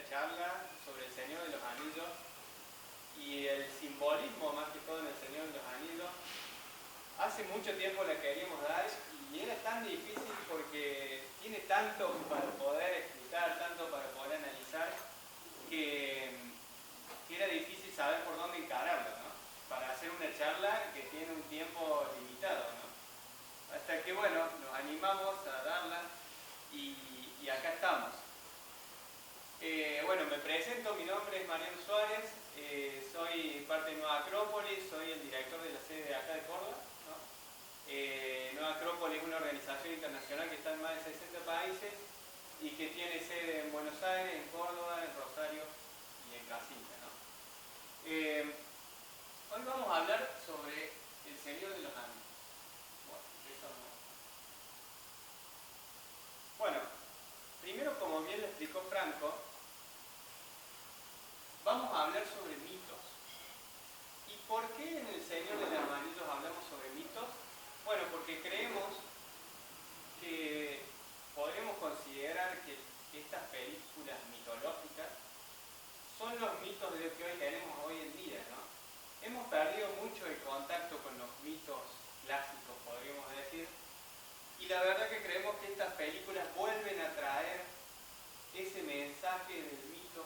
charla sobre el Señor de los Anillos y el simbolismo más que todo en el Señor de los Anillos. Hace mucho tiempo la queríamos dar y era tan difícil porque tiene tanto para poder explicar, tanto para poder analizar, que era difícil saber por dónde encararlo, ¿no? Para hacer una charla que tiene un tiempo limitado, ¿no? Hasta que, bueno, nos animamos a darla y acá estamos. Bueno, me presento, mi nombre es Mariano Suárez, soy parte de Nueva Acrópolis, soy el director de la sede de acá de Córdoba, ¿no? Nueva Acrópolis es una organización internacional que está en más de 60 países y que tiene sede en Buenos Aires, en Córdoba, en Rosario y en Casilda, ¿no? Hoy vamos a hablar sobre el Señor de los Anillos. Bueno, primero, como bien lo explicó Franco, vamos a hablar sobre mitos. ¿Y por qué en el Señor de los Anillos hablamos sobre mitos? Bueno, porque creemos que podremos considerar que estas películas mitológicas son los mitos de los que hoy tenemos hoy en día, ¿no? Hemos perdido mucho el contacto con los mitos clásicos, podríamos decir, y la verdad que creemos que estas películas vuelven a traer ese mensaje del mito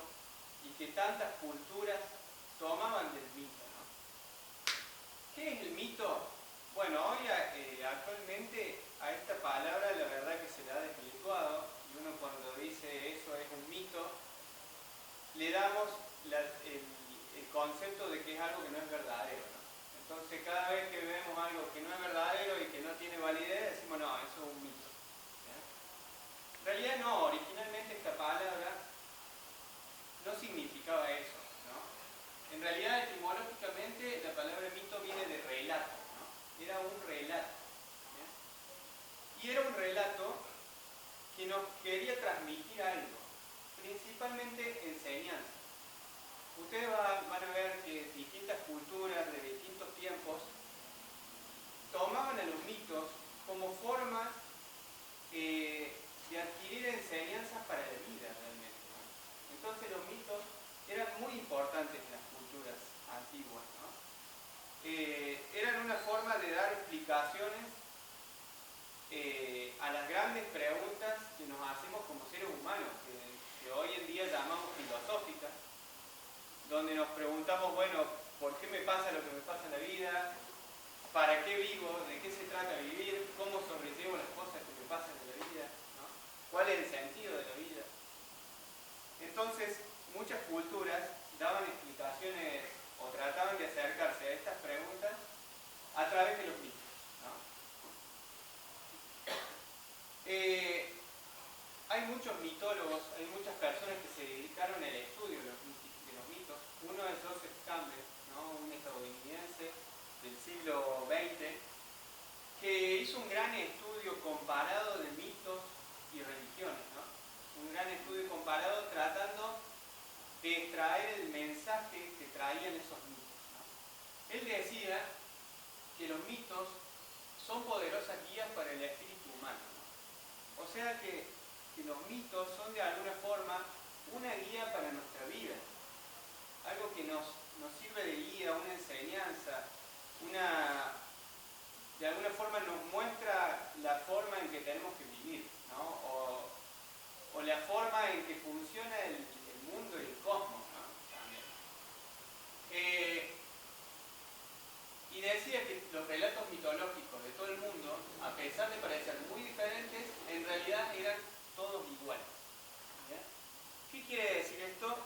y que tantas culturas tomaban del mito, ¿no? ¿Qué es el mito? Bueno, hoy actualmente a esta palabra la verdad que se la ha desvirtuado y uno cuando dice eso es un mito, le damos el concepto de que es algo que no es verdadero, ¿no? Entonces cada vez que vemos algo que no es verdadero y que no tiene validez, decimos no, eso es un mito, ¿ya? En realidad no, originalmente esta palabra no significaba eso, ¿no? En realidad etimológicamente la palabra mito viene de relato, ¿no? Era un relato, ¿ya? Y era un relato que nos quería transmitir algo, principalmente enseñanza. Ustedes van a ver que distintas culturas de distintos tiempos tomaban a los mitos como forma de adquirir enseñanzas para la vida realmente, ¿no? Entonces los mitos eran muy importantes en las culturas antiguas, ¿no? Eran una forma de dar explicaciones a las grandes preguntas que nos hacemos como seres humanos, que hoy en día llamamos filosóficas, donde nos preguntamos, bueno, ¿por qué me pasa lo que me pasa en la vida? ¿Para qué vivo? ¿De qué se trata vivir? ¿Cómo sobrellevo las cosas que me pasan en la vida? ¿No? ¿Cuál es el sentido de la vida? Entonces, muchas culturas daban explicaciones o trataban de acercarse a estas preguntas a través de los mitos, ¿no? Hay muchos mitólogos, hay muchas personas que se dedicaron al estudio de los mitos. Uno es Joseph Campbell, ¿no? Un estadounidense del siglo XX, que hizo un gran estudio comparado de mitos y religiones, ¿no? Un gran estudio comparado tratando de extraer el mensaje que traían esos mitos, ¿no? Él decía que los mitos son poderosas guías para el espíritu humano, ¿no? O sea que los mitos son de alguna forma una guía para nuestra vida, algo que nos sirve de guía, una enseñanza, de alguna forma nos muestra la forma en que tenemos que vivir, ¿no? O la forma en que funciona el mundo y el cosmos, ¿no? También. Y decía que los relatos mitológicos de todo el mundo, a pesar de parecer muy diferentes, en realidad eran todos iguales, ¿ya? ¿Qué quiere decir esto?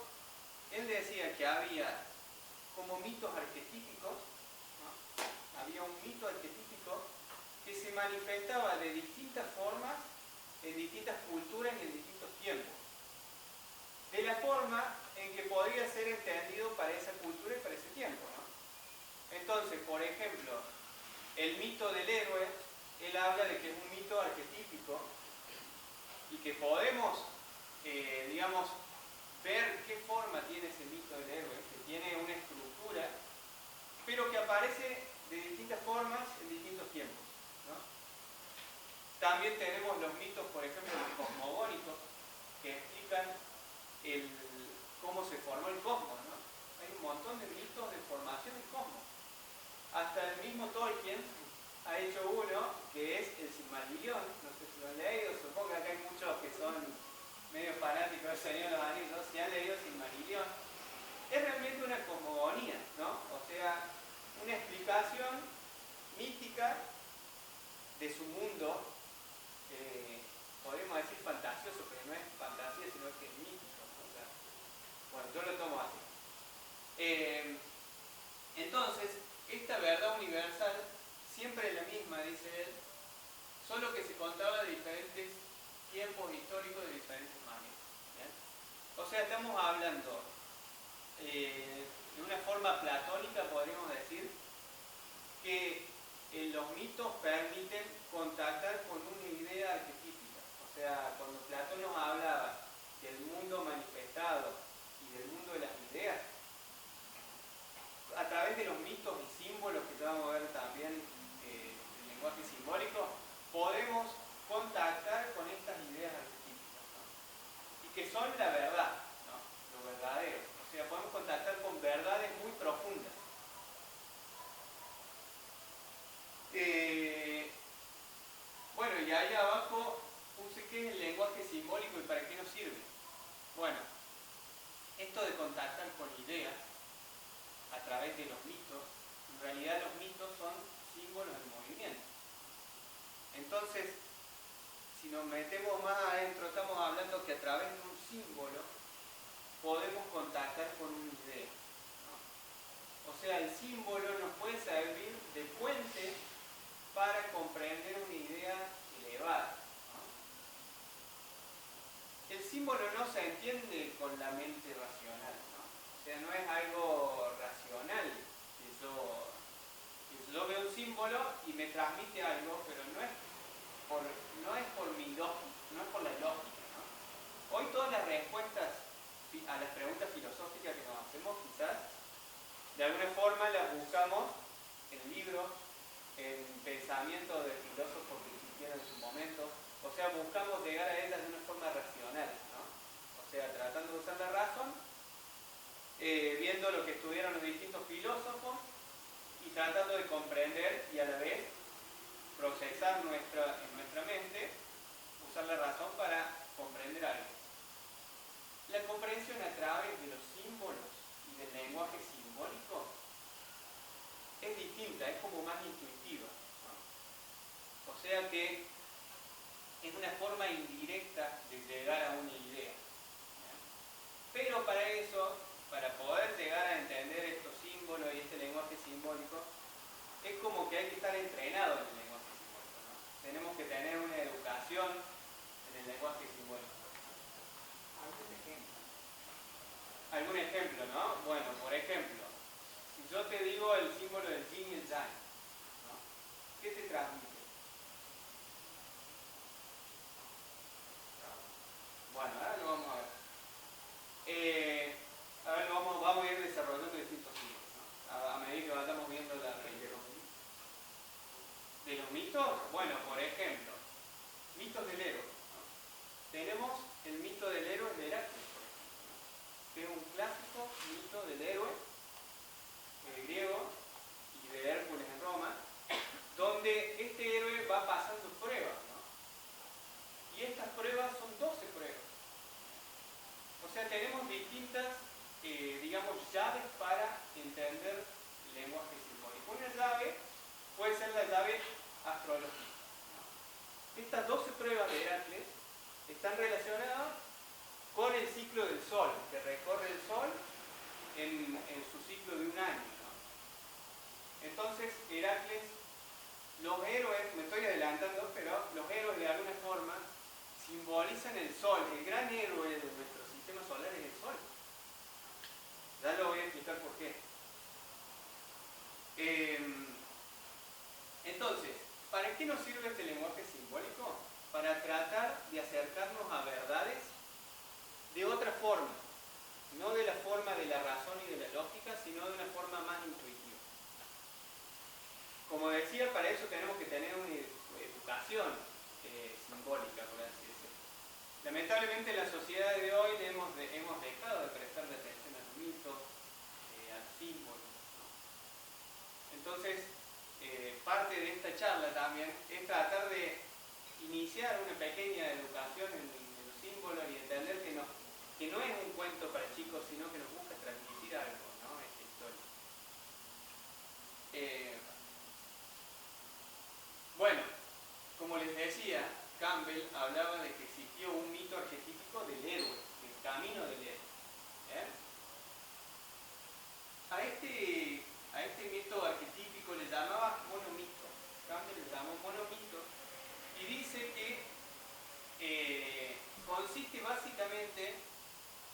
Él decía que había como mitos arquetípicos, ¿no? Había un mito arquetípico que se manifestaba de distintas formas, en distintas culturas y en distintos tiempos. De la forma en que podría ser entendido para esa cultura y para ese tiempo, ¿no? Entonces, por ejemplo, el mito del héroe, él habla de que es un mito arquetípico y que podemos, digamos, ver qué forma tiene ese mito del héroe, que tiene una estructura, pero que aparece de distintas formas en distintos tiempos, ¿no? También tenemos los mitos, por ejemplo, los cosmogónicos, que explican el, cómo se formó el cosmos, ¿no? Hay un montón de mitos de formación del cosmos. Hasta el mismo Tolkien ha hecho uno que es el Silmarillion, no sé si lo han leído, supongo que acá hay muchos que son medio fanáticos del Señor de los Anillos, si han leído Silmarillion. Es realmente una cosmogonía, ¿no? O sea, una explicación mítica de su mundo, podríamos decir fantasioso, pero no es fantasía, sino que es mítico, ¿no? O sea, bueno, yo lo tomo así. Entonces, esta verdad universal siempre es la misma, dice él, solo que se contaba de diferentes tiempos históricos de diferentes maneras. ¿Bien? O sea, estamos hablando de una forma platónica, podríamos decir, que los mitos permiten contactar con una idea arquetípica. O sea, cuando Platón nos hablaba del mundo manifestado y del mundo de las ideas, a través de los mitos y símbolos que ya vamos a ver también, el lenguaje simbólico, podemos contactar con estas ideas arquetípicas, ¿no? Y que son la verdad, ¿no? Lo verdadero. O sea, podemos contactar con verdades muy profundas. Bueno, y ahí abajo puse qué es el lenguaje simbólico y para qué nos sirve. Bueno, esto de contactar con ideas a través de los mitos, en realidad los mitos son símbolos del movimiento. Entonces, si nos metemos más adentro, estamos hablando que a través de un símbolo podemos contactar con una idea, ¿no? O sea, el símbolo nos puede servir de puente para comprender una idea elevada, ¿no? El símbolo no se entiende con la mente racional, ¿no? O sea, no es algo racional que yo veo un símbolo y me transmite algo, pero no es por mi lógica, no es por la lógica, ¿no? Hoy todas las respuestas a las preguntas filosóficas que nos hacemos, quizás, de alguna forma las buscamos en libros, en pensamientos de filósofos que existieron en su momento. O sea, buscamos llegar a ellas de una forma racional, ¿no? O sea, tratando de usar la razón, viendo lo que estudiaron los distintos filósofos y tratando de comprender y a la vez procesar en nuestra mente, usar la razón para comprender algo. La comprensión a través de los símbolos y del lenguaje simbólico es distinta, es como más intuitiva, ¿no? O sea que es una forma indirecta de llegar a una idea, ¿no? Pero para eso, para poder llegar a entender estos símbolos y este lenguaje simbólico, es como que hay que estar entrenado en el lenguaje simbólico, ¿no? Tenemos que tener una educación en el lenguaje simbólico. ¿Algún ejemplo, no? Bueno, por ejemplo, si yo te digo el símbolo del yin y el yang, ¿no? ¿Qué te transmite? Bueno, ahora lo vamos a ver. Ahora vamos a ir desarrollando distintos símbolos, ¿no? A medida que vayamos viendo la realidad. De los mitos, bueno, por ejemplo, mitos del héroe, ¿no? Tenemos el mito del héroe de Heracles, por ejemplo, ¿no? Que es un clásico mito del héroe griego y de Hércules en Roma, donde este héroe va pasando pruebas, ¿no? Y estas pruebas son 12 pruebas. O sea, tenemos distintas, digamos, llaves para entender el lenguaje simbólico. Una llave puede ser la llave astrológica, ¿no? Estas 12 pruebas de Heracles están relacionadas con el ciclo del Sol, que recorre el Sol en su ciclo de un año, ¿no? Entonces, Heracles, los héroes, me estoy adelantando, pero los héroes de alguna forma simbolizan el Sol. El gran héroe de nuestro sistema solar es el Sol. Ya lo voy a explicar por qué. Entonces, ¿para qué nos sirve este lenguaje simbólico? Para tratar de acercarnos a verdades de otra forma. No de la forma de la razón y de la lógica, sino de una forma más intuitiva. Como decía, para eso tenemos que tener una educación simbólica, por así decirlo. Lamentablemente en la sociedad de hoy hemos dejado de prestarle atención a los mitos, a los símbolos, ¿no? Entonces, parte de esta charla también es tratar de iniciar una pequeña educación en los símbolos y entender que no es un cuento para chicos, sino que nos busca transmitir algo, ¿no? Esta historia. Bueno, como les decía, Campbell hablaba de que existió un mito arquetípico del héroe, del camino del héroe. ¿Eh? A este mito arquetípico le llamaba monomito. Campbell le llamó monomito y dice que consiste básicamente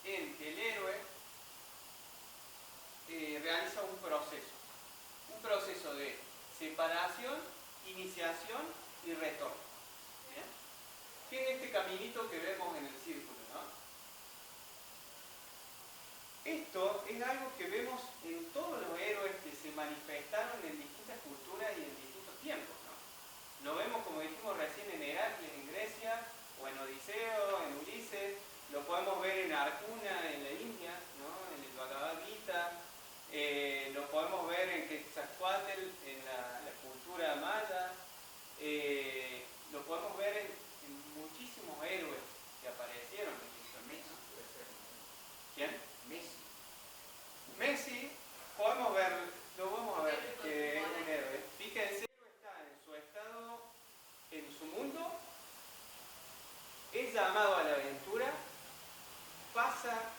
en que el héroe realiza un proceso de separación, iniciación y retorno. ¿Bien? Que en este caminito que vemos en el círculo, ¿no? Esto es algo que vemos en todos los héroes que se manifestaron en distintas culturas y en distintos tiempos, ¿no? Lo vemos, como dijimos recién, en Heracles, en Grecia, o en Odiseo, en Ulises, lo podemos ver en Arjuna, en la India, ¿no? En el Bhagavad Gita, lo podemos ver en Quetzalcóatl, en la cultura maya, lo podemos ver en muchísimos héroes que aparecieron en esto. Messi puede ser. ¿Quién? Messi. Messi, lo vamos a ver que es un héroe. Fíjense, el héroe está en su estado, en su mundo, es llamado a la aventura, pasa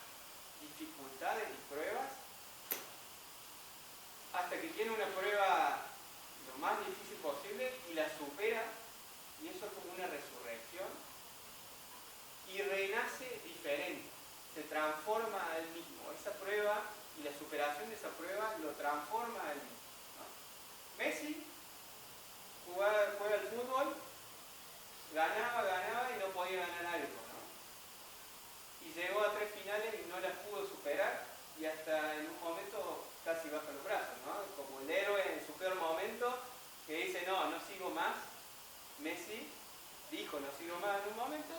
dificultades y pruebas, hasta que tiene una prueba lo más difícil posible y la supera, y eso es como una resurrección, y renace diferente, se transforma a él mismo. Esa prueba y la superación de esa prueba lo transforma a él mismo, ¿no? Messi juega al fútbol, ganaba y no podía ganar algo, ¿no? Y llegó a 3 finales y no las pudo superar, y hasta en un momento casi baja los brazos, ¿no? Como el héroe en su peor momento, que dice, no sigo más. Messi dijo, no sigo más en un momento,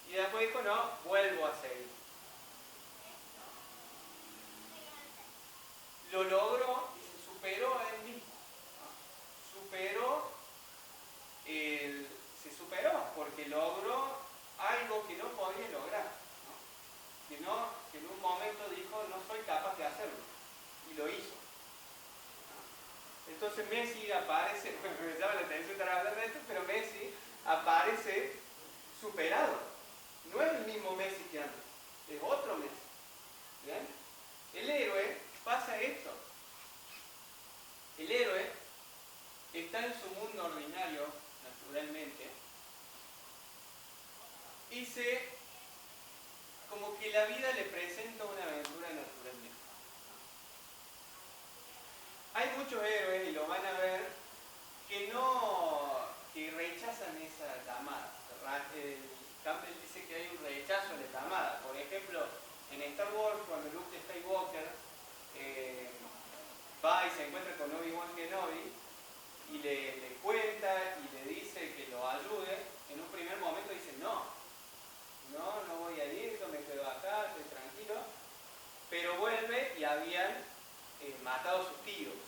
y después dijo, no, vuelvo a seguir. Lo logró y se superó a él mismo, ¿no? Se superó porque logró algo que no podía lograr, ¿no? Que en un momento dijo, no soy capaz de hacerlo, y lo hizo, ¿no? Entonces Messi aparece, me llama la atención estar hablando de esto, pero Messi aparece superado. No es el mismo Messi que antes, es otro Messi. ¿Bien? El héroe pasa esto. El héroe está en su mundo ordinario, naturalmente, y como que la vida le presenta una aventura naturalmente. Hay muchos héroes, y lo van a ver, que rechazan esa llamada. Campbell dice que hay un rechazo a la llamada. Por ejemplo, en Star Wars, cuando Luke Skywalker va y se encuentra con Obi-Wan Kenobi y le cuenta y le dice que lo ayude, en un primer momento dice no voy a ir, yo me quedo acá, estoy tranquilo, pero vuelve y habían matado a sus tíos, ¿no?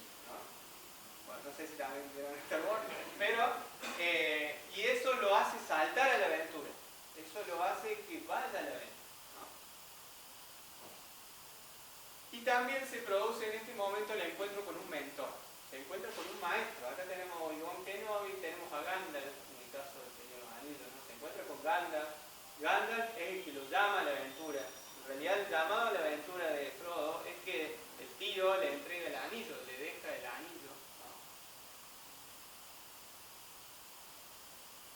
Bueno, no sé si también vieron Star Wars, pero y eso lo hace saltar a la aventura, eso lo hace que vaya a la aventura, ¿no? Y también se produce en este momento el encuentro con un mentor, se encuentra con un maestro. Acá tenemos a Obi-Wan Kenobi, tenemos a Gandalf, en el caso del Señor de los Anillos, ¿no? Se encuentra con Gandalf. Gandalf es el que lo llama a la aventura. En realidad el llamado a la aventura de Frodo es que el tío le entrega el anillo, le deja el anillo, ¿no?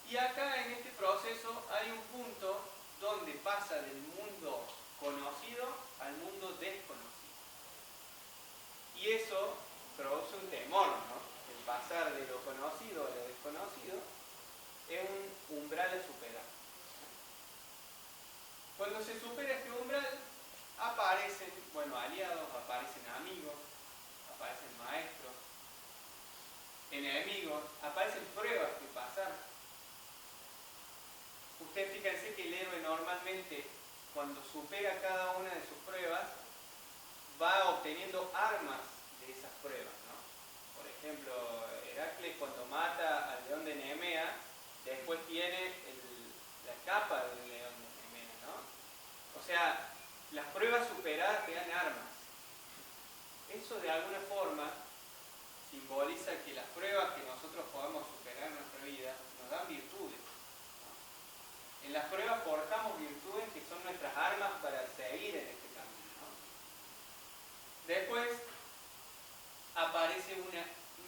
Y acá en este proceso hay un punto donde pasa del mundo conocido al mundo desconocido. Y eso produce un temor, ¿no? El pasar de lo conocido a lo desconocido es un umbral a superar. Cuando se supera este umbral, aparecen, aliados, aparecen amigos, aparecen maestros, enemigos, aparecen pruebas que pasar. ustedes fíjense que el héroe normalmente, cuando supera cada una de sus pruebas, va obteniendo armas de esas pruebas, ¿no? Por ejemplo, Heracles cuando mata al león de Nemea, después tiene la capa del león de Nemea, ¿no? O sea, las pruebas superadas te dan armas. Eso de alguna forma simboliza que las pruebas que nosotros podemos superar en nuestra vida nos dan virtudes, ¿no? En las pruebas forjamos virtudes que son nuestras armas para seguir en este camino, ¿no? Después aparece un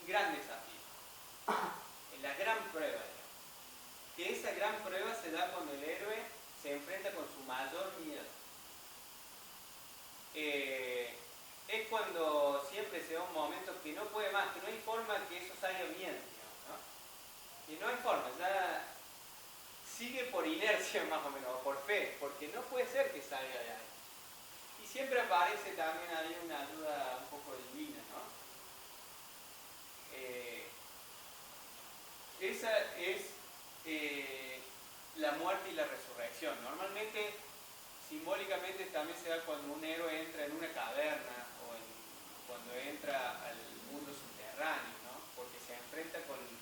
gran desafío, en la gran prueba, digamos. Que esa gran prueba se da cuando el héroe se enfrenta con su mayor miedo. Es cuando siempre se da un momento que no puede más, que no hay forma que eso salga bien, digamos, ¿no? Y no hay forma, ya sigue por inercia más o menos, o por fe, porque no puede ser que salga de ahí. Y siempre aparece también ahí una ayuda un poco divina, ¿no? Esa es la muerte y la resurrección. Normalmente, simbólicamente también se da cuando un héroe entra en una caverna o cuando entra al mundo subterráneo, ¿no? Porque se enfrenta con sus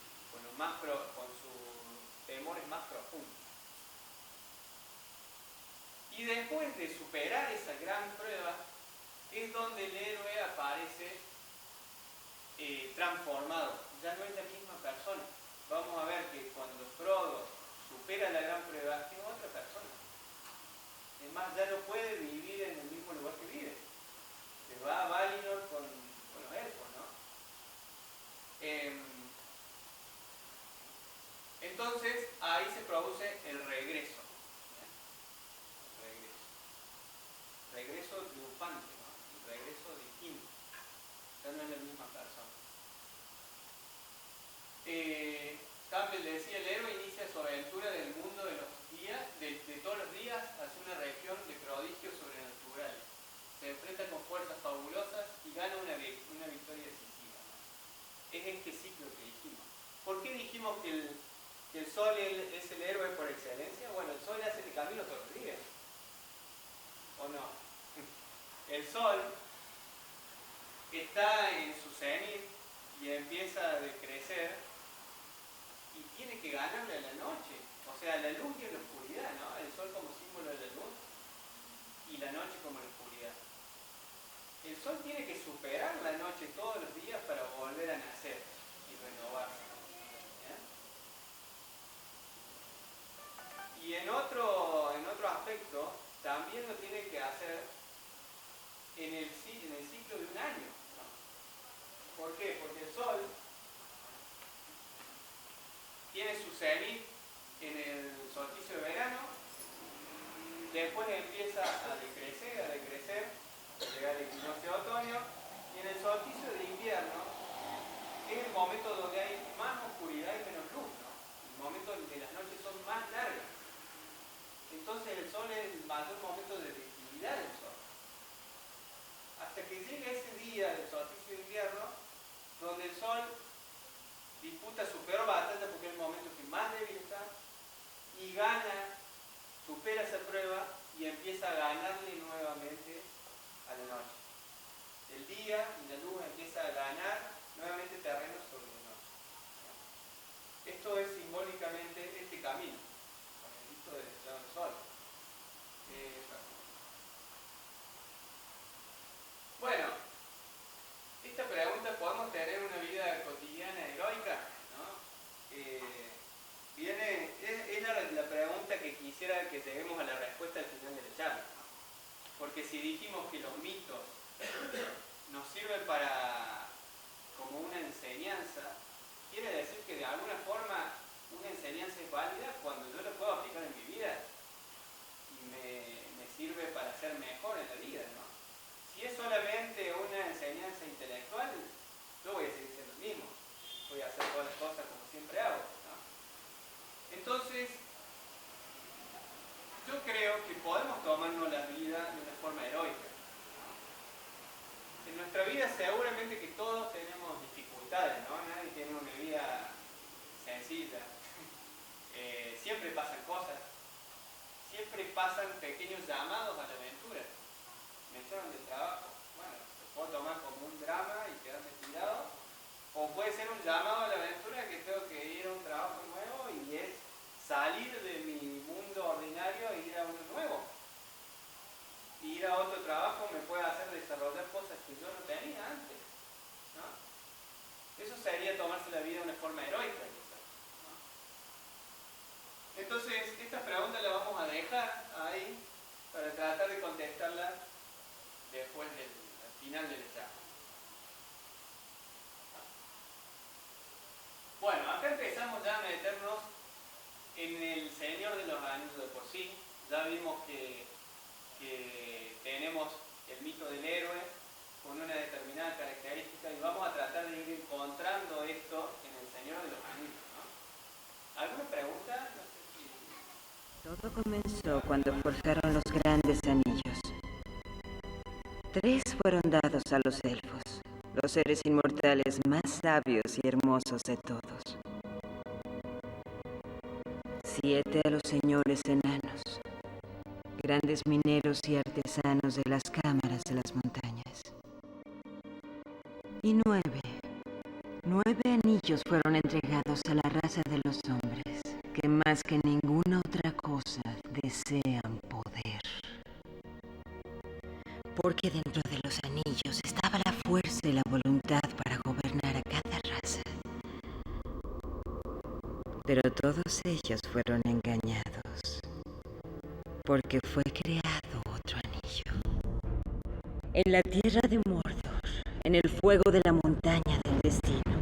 temores más profundos. Y después de superar esa gran prueba, es donde el héroe aparece transformado. Ya no es la misma persona. Vamos a ver que cuando Frodo supera la gran prueba, es otra persona. Es más, ya no puede vivir en el mismo lugar que vive. Se va a Valinor con los elfos, ¿no? Entonces, ahí se produce el regreso. Regreso triunfante, ¿no? El regreso distinto. Ya no es la misma persona. Campbell decía, el héroe inicia su aventura del mundo de los días, de todos los días, hacia una región de prodigios sobrenaturales. Se enfrenta con fuerzas fabulosas y gana una victoria decisiva, ¿no? Es este ciclo que dijimos. ¿Por qué dijimos que el sol es el héroe por excelencia? Bueno, el sol hace este camino todos los días. ¿O no? El sol está en su cenit y empieza a decrecer y tiene que ganarle a la noche, o sea, la luz y la oscuridad, ¿no? El sol como símbolo de la luz y la noche como la oscuridad. El sol tiene que superar la noche todos los días para volver a nacer y renovarse, ¿ya? Y en otro aspecto, también lo tiene que hacer en el ciclo de un año, ¿no? ¿Por qué? Porque el sol tiene su cenit en el solsticio de verano, después empieza a decrecer, llega el equinoccio de otoño, y en el solsticio de invierno es el momento donde hay más oscuridad y menos luz, ¿no? El momento en que las noches son más largas. Entonces el sol es el mayor momento de actividad del sol. Hasta que llega ese día del solsticio de invierno, donde el sol disputa su peor batalla porque es el momento que más débil está y gana, supera esa prueba y empieza a ganarle nuevamente a la noche. El día y la luz empieza a ganar nuevamente terreno sobre la noche. Esto es simbólicamente este camino, visto del estrado del sol. Bueno, esta pregunta, ¿podemos tener una vida cotidiana heroica? ¿No? Es la pregunta que quisiera que lleguemos a la respuesta al final de la charla, ¿no? Porque si dijimos que los mitos nos sirven como una enseñanza, quiere decir que de alguna forma una enseñanza es válida cuando yo la puedo aplicar en mi vida y me sirve para ser mejor en la vida, ¿no? Si es solamente una enseñanza intelectual, yo voy a seguir siendo el mismo. Voy a hacer todas las cosas como siempre hago, ¿no? Entonces, yo creo que podemos tomarnos la vida de una forma heroica, ¿no? En nuestra vida seguramente que todos tenemos dificultades, ¿no? Nadie tiene una vida sencilla. Siempre pasan cosas. pasan pequeños llamados a la aventura. Me echaron del trabajo. Bueno, lo puedo tomar como un drama y quedarme tirado. O puede ser un llamado a la aventura que tengo que ir a un trabajo nuevo y es salir de mi mundo ordinario e ir a uno nuevo. Ir a otro trabajo me puede hacer desarrollar cosas que yo no tenía antes, ¿no? Eso sería tomarse la vida de una forma heroica, ¿no? Entonces, esta pregunta la vamos a dejar ahí para tratar de contestarla después al final del examen. Bueno, acá empezamos ya a meternos en el Señor de los Anillos de por sí. Ya vimos que tenemos el mito del héroe con una determinada característica y vamos a tratar de ir encontrando esto en el Señor de los Anillos, ¿no? ¿Alguna pregunta? No sé si... Todo comenzó cuando forjaron los grandes anillos. 3 fueron dados a los elfos, los seres inmortales más sabios y hermosos de todos. 7 a los señores enanos, grandes mineros y artesanos de las cámaras de las montañas. Y 9 anillos fueron entregados a la raza de los hombres, que más que ninguna otra cosa desean poder. Porque dentro de los anillos estaba la fuerza y la voluntad para gobernar a cada raza. Pero todos ellos fueron engañados, porque fue creado otro anillo. En la tierra de Mordor, en el fuego de la montaña del destino,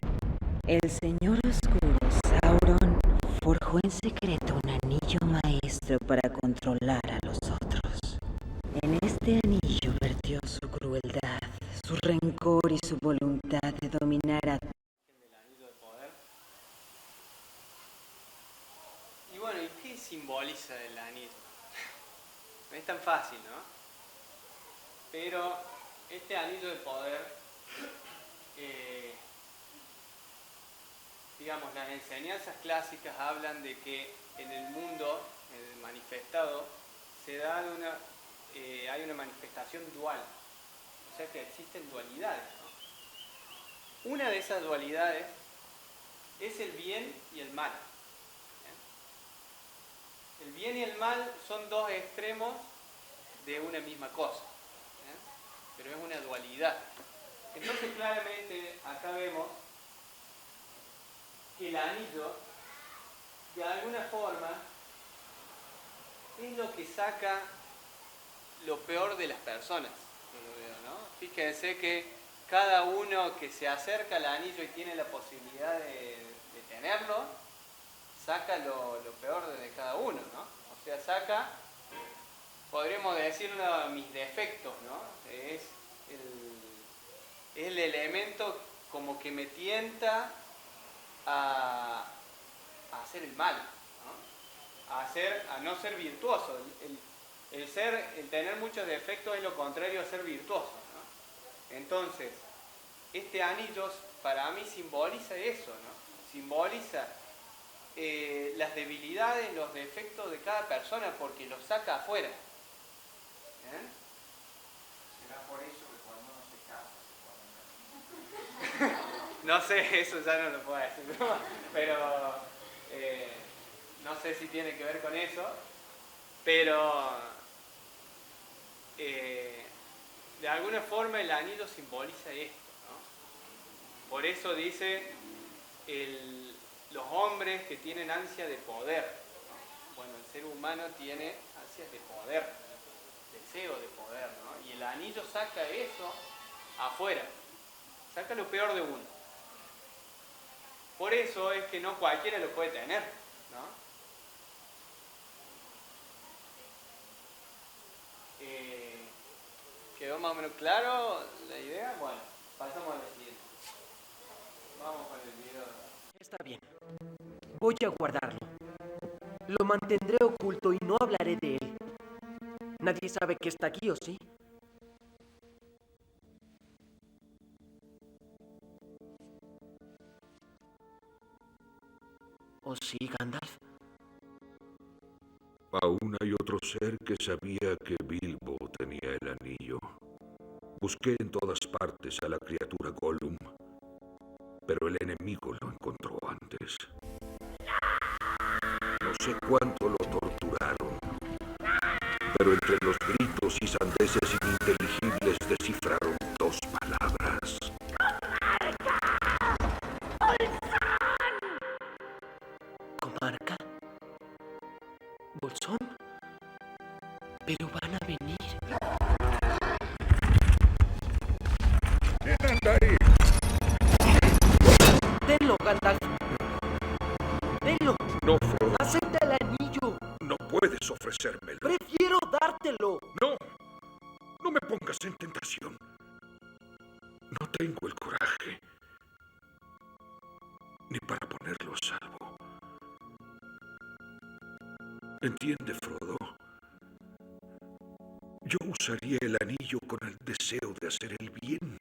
el Señor Oscuro, Sauron, forjó en secreto un anillo maestro para controlar a los otros. En este anillo vertió su crueldad, su rencor y su voluntad de dominar a El anillo de poder. Y bueno, ¿y qué simboliza el anillo? No es tan fácil, ¿no? Pero este anillo de poder, digamos, las enseñanzas clásicas hablan de que en el mundo manifestado se da hay una manifestación dual, o sea que existen dualidades, ¿no? Una de esas dualidades es el bien y el mal. El bien y el mal son dos extremos de una misma cosa, pero es una dualidad. Entonces claramente acá vemos que el anillo de alguna forma es lo que saca lo peor de las personas, ¿no? Fíjense que cada uno que se acerca al anillo y tiene la posibilidad de tenerlo, saca lo peor de cada uno, ¿no? O sea, saca, podríamos decirlo, mis defectos, ¿no? Es el elemento como que me tienta a hacer el mal, ¿no? A no ser virtuoso. El tener muchos defectos es lo contrario a ser virtuoso, ¿no? Entonces, este anillo para mí simboliza eso, ¿no? Simboliza las debilidades, los defectos de cada persona porque los saca afuera. ¿Será por eso que cuando uno se casa se pone? No sé, eso ya no lo puedo decir, ¿no? Pero no sé si tiene que ver con eso, pero de alguna forma el anillo simboliza esto, ¿no? Por eso dice los hombres que tienen ansia de poder, ¿no? Bueno, el ser humano tiene ansias de poder, deseo de poder, ¿no? Y el anillo saca eso afuera, saca lo peor de uno. Por eso es que no cualquiera lo puede tener, ¿no? ¿Quedó más o menos claro la idea? Bueno, pasamos a la siguiente. Vamos con el video. Está bien. Voy a guardarlo. Lo mantendré oculto y no hablaré de él. Nadie sabe que está aquí, ¿o sí? ¿O sí, Gandalf? A una y otros ser que sabía que Bilbo tenía el anillo. Busqué en todas partes a la criatura Gollum, pero el enemigo lo encontró antes. No sé cuánto lo torturaron, pero entre los gritos y sandeces ininteligibles descifraron dos palabras. ¿Comarca? ¿Bolsón? Pero van a venir. ¿Quién anda ahí? Denlo, Gandalf. Denlo. No, Frodo, Acepta el anillo. no puedes ofrecérmelo. Prefiero dártelo. No, no me pongas en tentación. No tengo el coraje ni para ponerlo a salvo. ¿Entiende, Frodo? Yo usaría el anillo con el deseo de hacer el bien.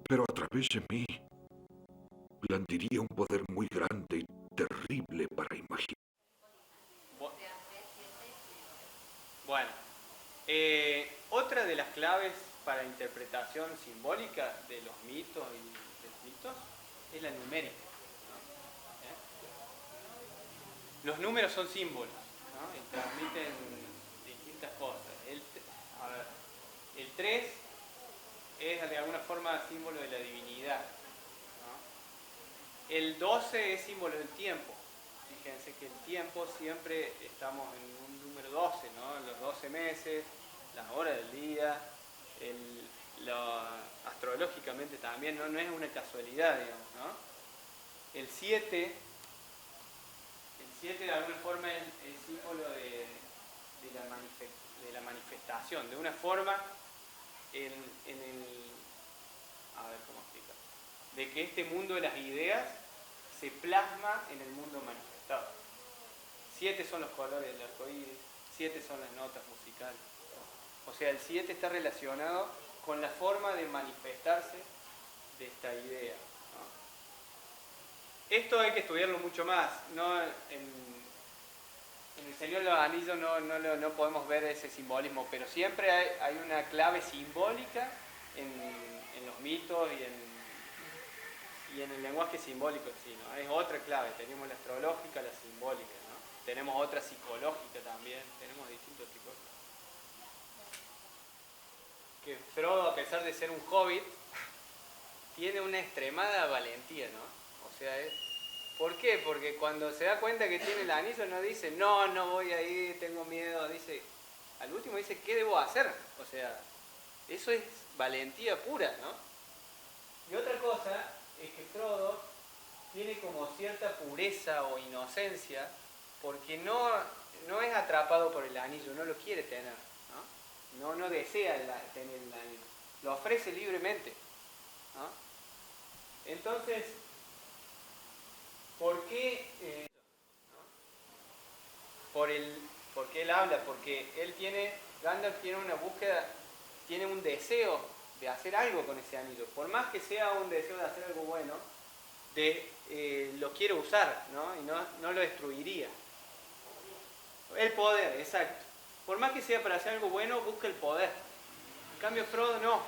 Pero a través de mí, blandiría un poder muy grande y terrible para imaginar. Bueno, otra de las claves para interpretación simbólica de los mitos y de los mitos es la numérica, ¿no? Los números son símbolos, ¿no? Y transmiten distintas cosas. El 3 es de alguna forma símbolo de la divinidad, ¿no? El 12 es símbolo del tiempo. Fíjense que el tiempo siempre estamos en un número 12, ¿no? Los 12 meses, las horas del día, astrológicamente también, ¿no? No es una casualidad, digamos, ¿no? El 7 de alguna forma es el símbolo de la manifestación, de una forma a ver cómo explicar, de que este mundo de las ideas se plasma en el mundo manifestado. 7 son los colores del arco iris, 7 son las notas musicales. O sea, el 7 está relacionado con la forma de manifestarse de esta idea, ¿no? Esto hay que estudiarlo mucho más. ¿No? En El Señor de los Anillos no podemos ver ese simbolismo, pero siempre hay una clave simbólica en los mitos y en el lenguaje simbólico en sí, ¿no? Es otra clave. Tenemos la astrológica, la simbólica, ¿no? Tenemos otra psicológica también, tenemos distintos tipos de claves. Que Frodo, a pesar de ser un hobbit, tiene una extremada valentía, ¿no? O sea, ¿por qué? Porque cuando se da cuenta que tiene el anillo no dice, no voy a ir, tengo miedo, dice, al último dice, ¿qué debo hacer? O sea, eso es valentía pura, ¿no? Y otra cosa es que Frodo tiene como cierta pureza o inocencia porque no es atrapado por el anillo, no lo quiere tener, ¿no? No desea tener el anillo, lo ofrece libremente, ¿no? Entonces, ¿por qué? Porque él habla, porque Gandalf tiene una búsqueda, tiene un deseo de hacer algo con ese anillo, por más que sea un deseo de hacer algo bueno, lo quiere usar, ¿no? Y no lo destruiría. El poder, exacto. Por más que sea para hacer algo bueno, busca el poder. En cambio, Frodo no.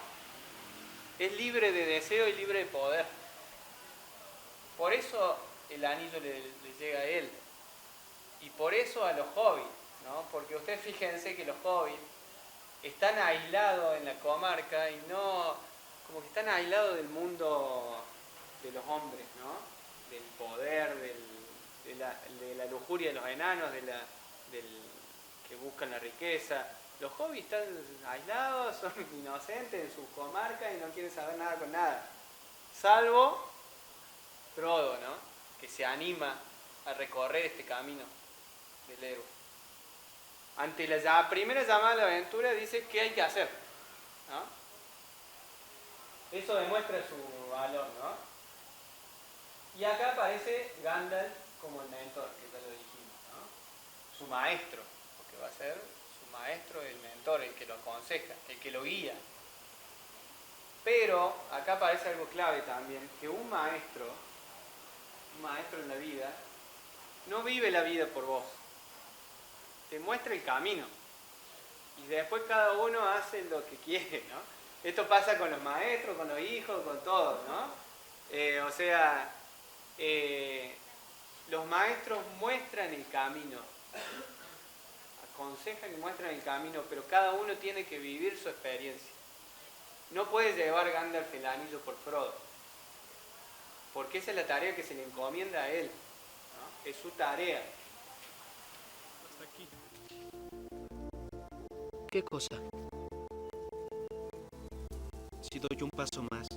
Es libre de deseo y libre de poder. Por eso el anillo le llega a él. Y por eso a los hobbits, ¿no? Porque ustedes fíjense que los hobbits están aislados en la comarca y como que están aislados del mundo de los hombres, ¿no? Del poder, de la lujuria de los enanos, del que buscan la riqueza. Los hobbits están aislados, son inocentes en su comarca y no quieren saber nada con nada. Salvo Frodo, ¿no? Que se anima a recorrer este camino del héroe. Ante la primera llamada a la aventura dice qué hay que hacer, ¿no? Eso demuestra su valor, ¿no? Y acá aparece Gandalf como el mentor, que ya lo dijimos, ¿no? Su maestro, porque va a ser su maestro, el mentor, el que lo aconseja, el que lo guía. Pero acá aparece algo clave también, que un maestro un maestro en la vida, no vive la vida por vos. Te muestra el camino. Y después cada uno hace lo que quiere, ¿no? Esto pasa con los maestros, con los hijos, con todos, ¿no? Los maestros muestran el camino, aconsejan y muestran el camino, pero cada uno tiene que vivir su experiencia. No puede llevar Gandalf el anillo por Frodo, porque esa es la tarea que se le encomienda a él, ¿no? Es su tarea. Hasta aquí. ¿Qué cosa? Si doy un paso más,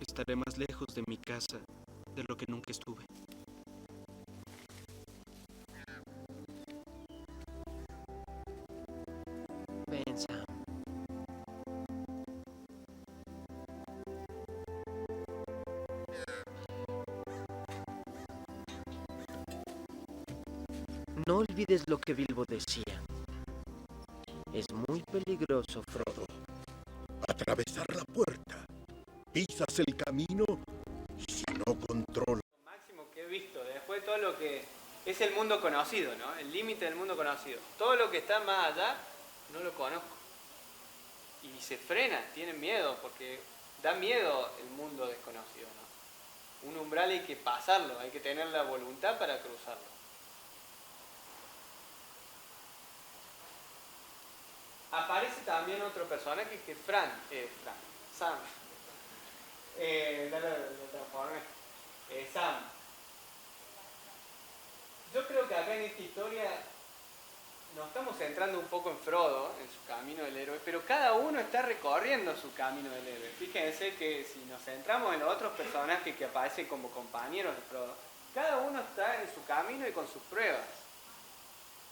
estaré más lejos de mi casa de lo que nunca estuve. Ven, Sam. No olvides lo que Bilbo decía. Es muy peligroso, Frodo. Atravesar la puerta. Pisas el camino y si no controlas. Lo máximo que he visto, después de todo lo que es el mundo conocido, ¿no? El límite del mundo conocido. Todo lo que está más allá, no lo conozco. Y se frenan, tienen miedo, porque da miedo el mundo desconocido, ¿no? Un umbral hay que pasarlo, hay que tener la voluntad para cruzarlo. Aparece también otro personaje que es Sam. Lo transformé. Sam. Yo creo que acá en esta historia nos estamos centrando un poco en Frodo, en su camino del héroe, pero cada uno está recorriendo su camino del héroe. Fíjense que si nos centramos en los otros personajes que aparecen como compañeros de Frodo, cada uno está en su camino y con sus pruebas.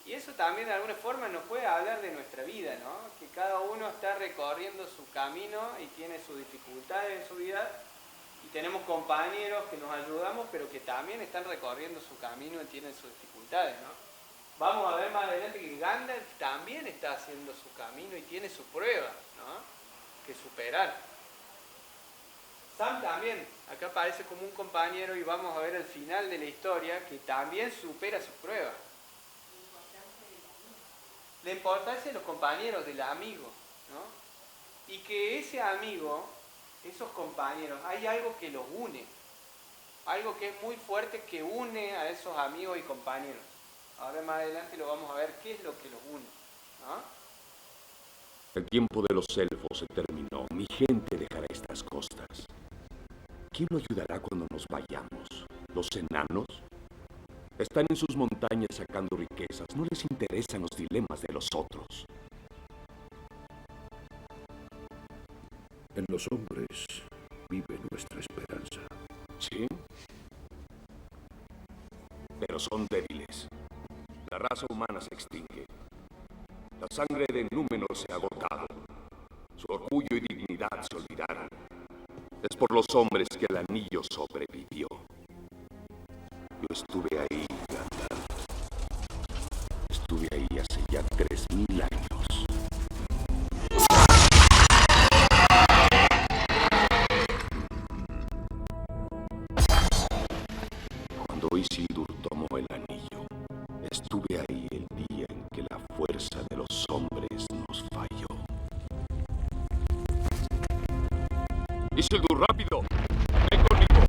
Y eso también de alguna forma nos puede hablar de nuestra vida, ¿no? Que cada uno está recorriendo su camino y tiene sus dificultades en su vida. Y tenemos compañeros que nos ayudamos, pero que también están recorriendo su camino y tienen sus dificultades, ¿no? Vamos a ver más adelante que Gandalf también está haciendo su camino y tiene su prueba, ¿no? Que superar. Sam también, acá aparece como un compañero y vamos a ver al final de la historia que también supera su prueba. La importancia de los compañeros, del amigo, ¿no? Y que ese amigo, esos compañeros, hay algo que los une, algo que es muy fuerte que une a esos amigos y compañeros. Ahora más adelante lo vamos a ver qué es lo que los une, ¿no? El tiempo de los elfos se terminó. Mi gente dejará estas costas. ¿Quién lo ayudará cuando nos vayamos? ¿Los enanos? Están en sus montañas sacando riquezas. No les interesan los dilemas de los otros. En los hombres vive nuestra esperanza. ¿Sí? Pero son débiles. La raza humana se extingue. La sangre de Númenor se ha agotado. Su orgullo y dignidad se olvidaron. Es por los hombres que el anillo sobrevivió. Yo estuve ahí, Gandalf. Estuve ahí hace ya 3000 años. Cuando Isildur tomó el anillo, estuve ahí el día en que la fuerza de los hombres nos falló. Isildur, rápido. Ven conmigo.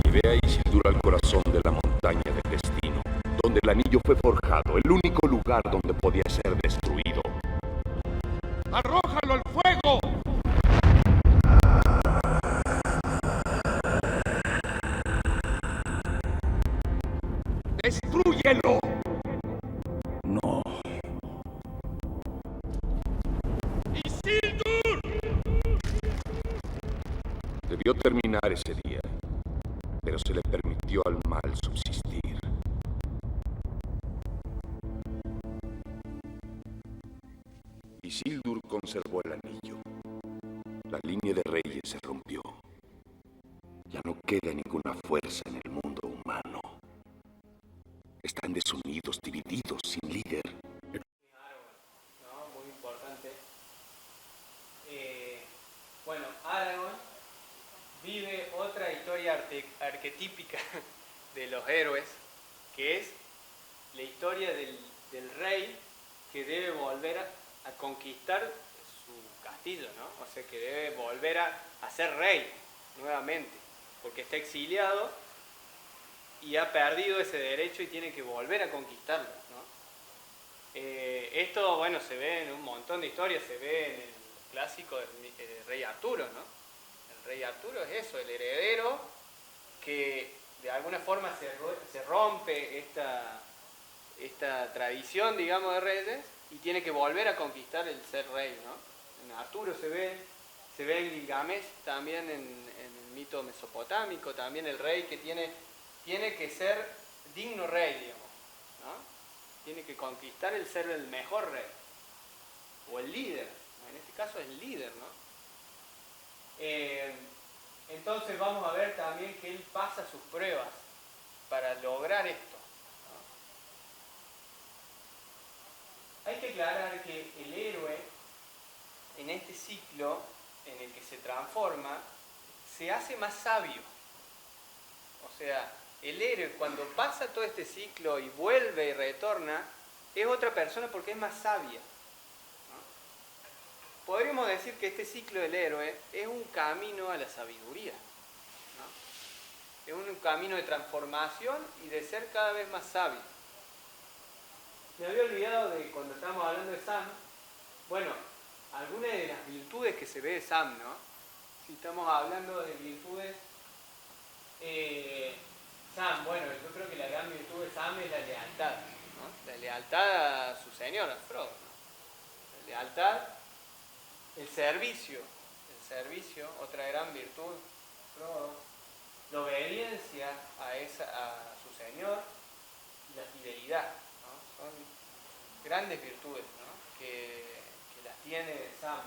Llevé a Isildur al corazón de la montaña de Destino, donde el anillo fue forjado, el único lugar donde podía ser destruido. ¡Arrójalo al fuego! ¡Destrúyelo! No. ¡Isildur! Debió terminar ese día, pero se le permitió al mal subsistir. Isildur conservó el anillo. La línea de reyes se rompió. Ya no queda ninguna fuerza en el mundo humano. Están desunidos, divididos, sin líder. ¿No? Muy importante. Bueno, Aragorn historia arquetípica de los héroes, que es la historia del rey que debe volver a conquistar su castillo, ¿no? O sea, que debe volver a ser rey nuevamente, porque está exiliado y ha perdido ese derecho y tiene que volver a conquistarlo, ¿no? Esto, bueno, se ve en un montón de historias, se ve en el clásico del rey Arturo, ¿no? El rey Arturo es eso, el heredero que de alguna forma se rompe esta tradición, digamos, de reyes y tiene que volver a conquistar el ser rey, ¿no? En Arturo se ve en Gilgamesh, también en el mito mesopotámico, también el rey que tiene que ser digno rey, digamos, ¿no? Tiene que conquistar el ser el mejor rey, o el líder, ¿no? En este caso es el líder, ¿no? Entonces vamos a ver también que él pasa sus pruebas para lograr esto, ¿no? Hay que aclarar que el héroe, en este ciclo en el que se transforma, se hace más sabio. O sea, el héroe cuando pasa todo este ciclo y vuelve y retorna, es otra persona porque es más sabia, ¿no? Podríamos decir que este ciclo del héroe es un camino a la sabiduría, ¿no? Es un camino de transformación y de ser cada vez más sabio. Me había olvidado de cuando estábamos hablando de Sam, bueno, algunas de las virtudes que se ve de Sam, ¿no? Si estamos hablando de virtudes, Sam, bueno, yo creo que la gran virtud de Sam es la lealtad, ¿no? La lealtad a su señor, a Frodo, ¿no? La lealtad, el servicio, otra gran virtud, Frodo, la obediencia a su señor y la fidelidad, ¿no? Son grandes virtudes, ¿no? que las tiene Sam.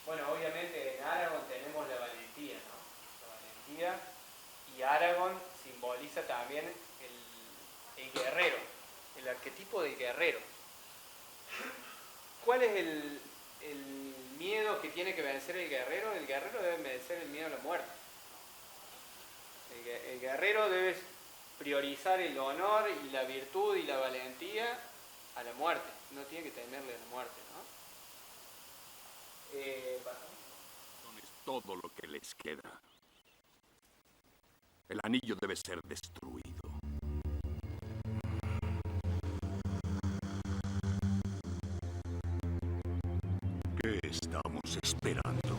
Bueno, obviamente en Aragorn tenemos la valentía, ¿no? Y Aragorn simboliza también el guerrero, el arquetipo del guerrero. ¿Cuál es el miedo que tiene que vencer el guerrero? El guerrero debe vencer el miedo a la muerte. El guerrero debe priorizar el honor y la virtud y la valentía a la muerte. No tiene que temerle a la muerte, ¿no? Es todo lo que les queda. El anillo debe ser destruido. ¿Qué estamos esperando?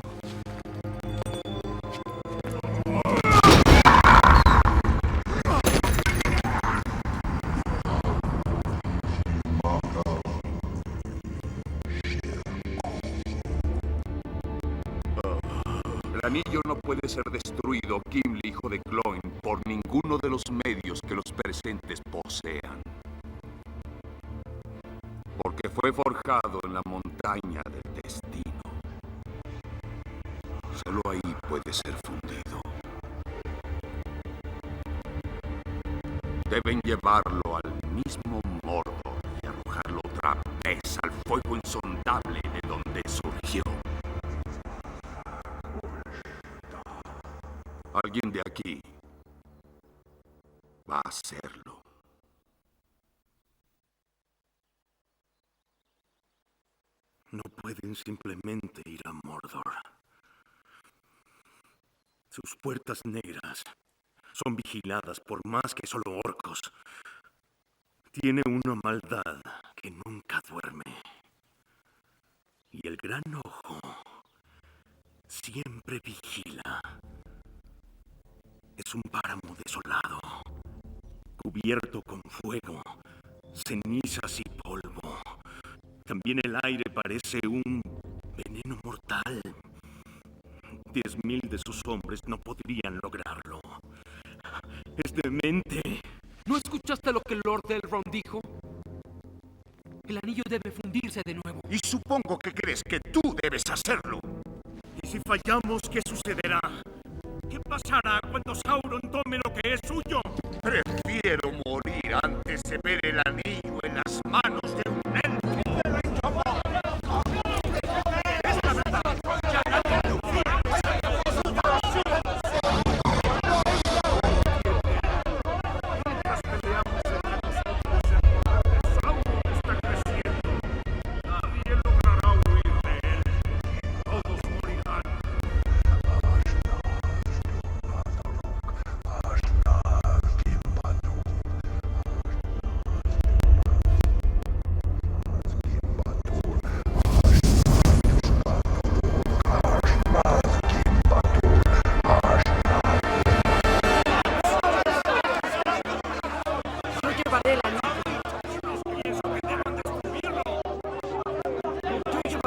El anillo no puede ser destruido, Gimli, hijo de Gloin, por ninguno de los medios que los presentes posean. Porque fue forjado en la montaña del destino. Solo ahí puede ser fundido. Deben llevarlo al mismo Mordor y arrojarlo otra vez al fuego insondable de donde surgió. Alguien de aquí va a hacerlo. No pueden simplemente ir a Mordor. Sus puertas negras son vigiladas por más que solo orcos. Tiene una maldad que nunca duerme. Y el gran ojo siempre vigila. Es un páramo desolado, cubierto con fuego, cenizas y polvo. También el aire parece un veneno mortal. 10,000 de sus hombres no podrían lograrlo. Es demente. ¿No escuchaste lo que Lord Elrond dijo? El anillo debe fundirse de nuevo. Y supongo que crees que tú debes hacerlo. ¿Y si fallamos, qué sucederá? ¿Qué pasará cuando Sauron tome lo que es suyo? Prefiero morir antes de ver el anillo en las manos de un elfo. Es la verdad. Ya nadie lo quiere.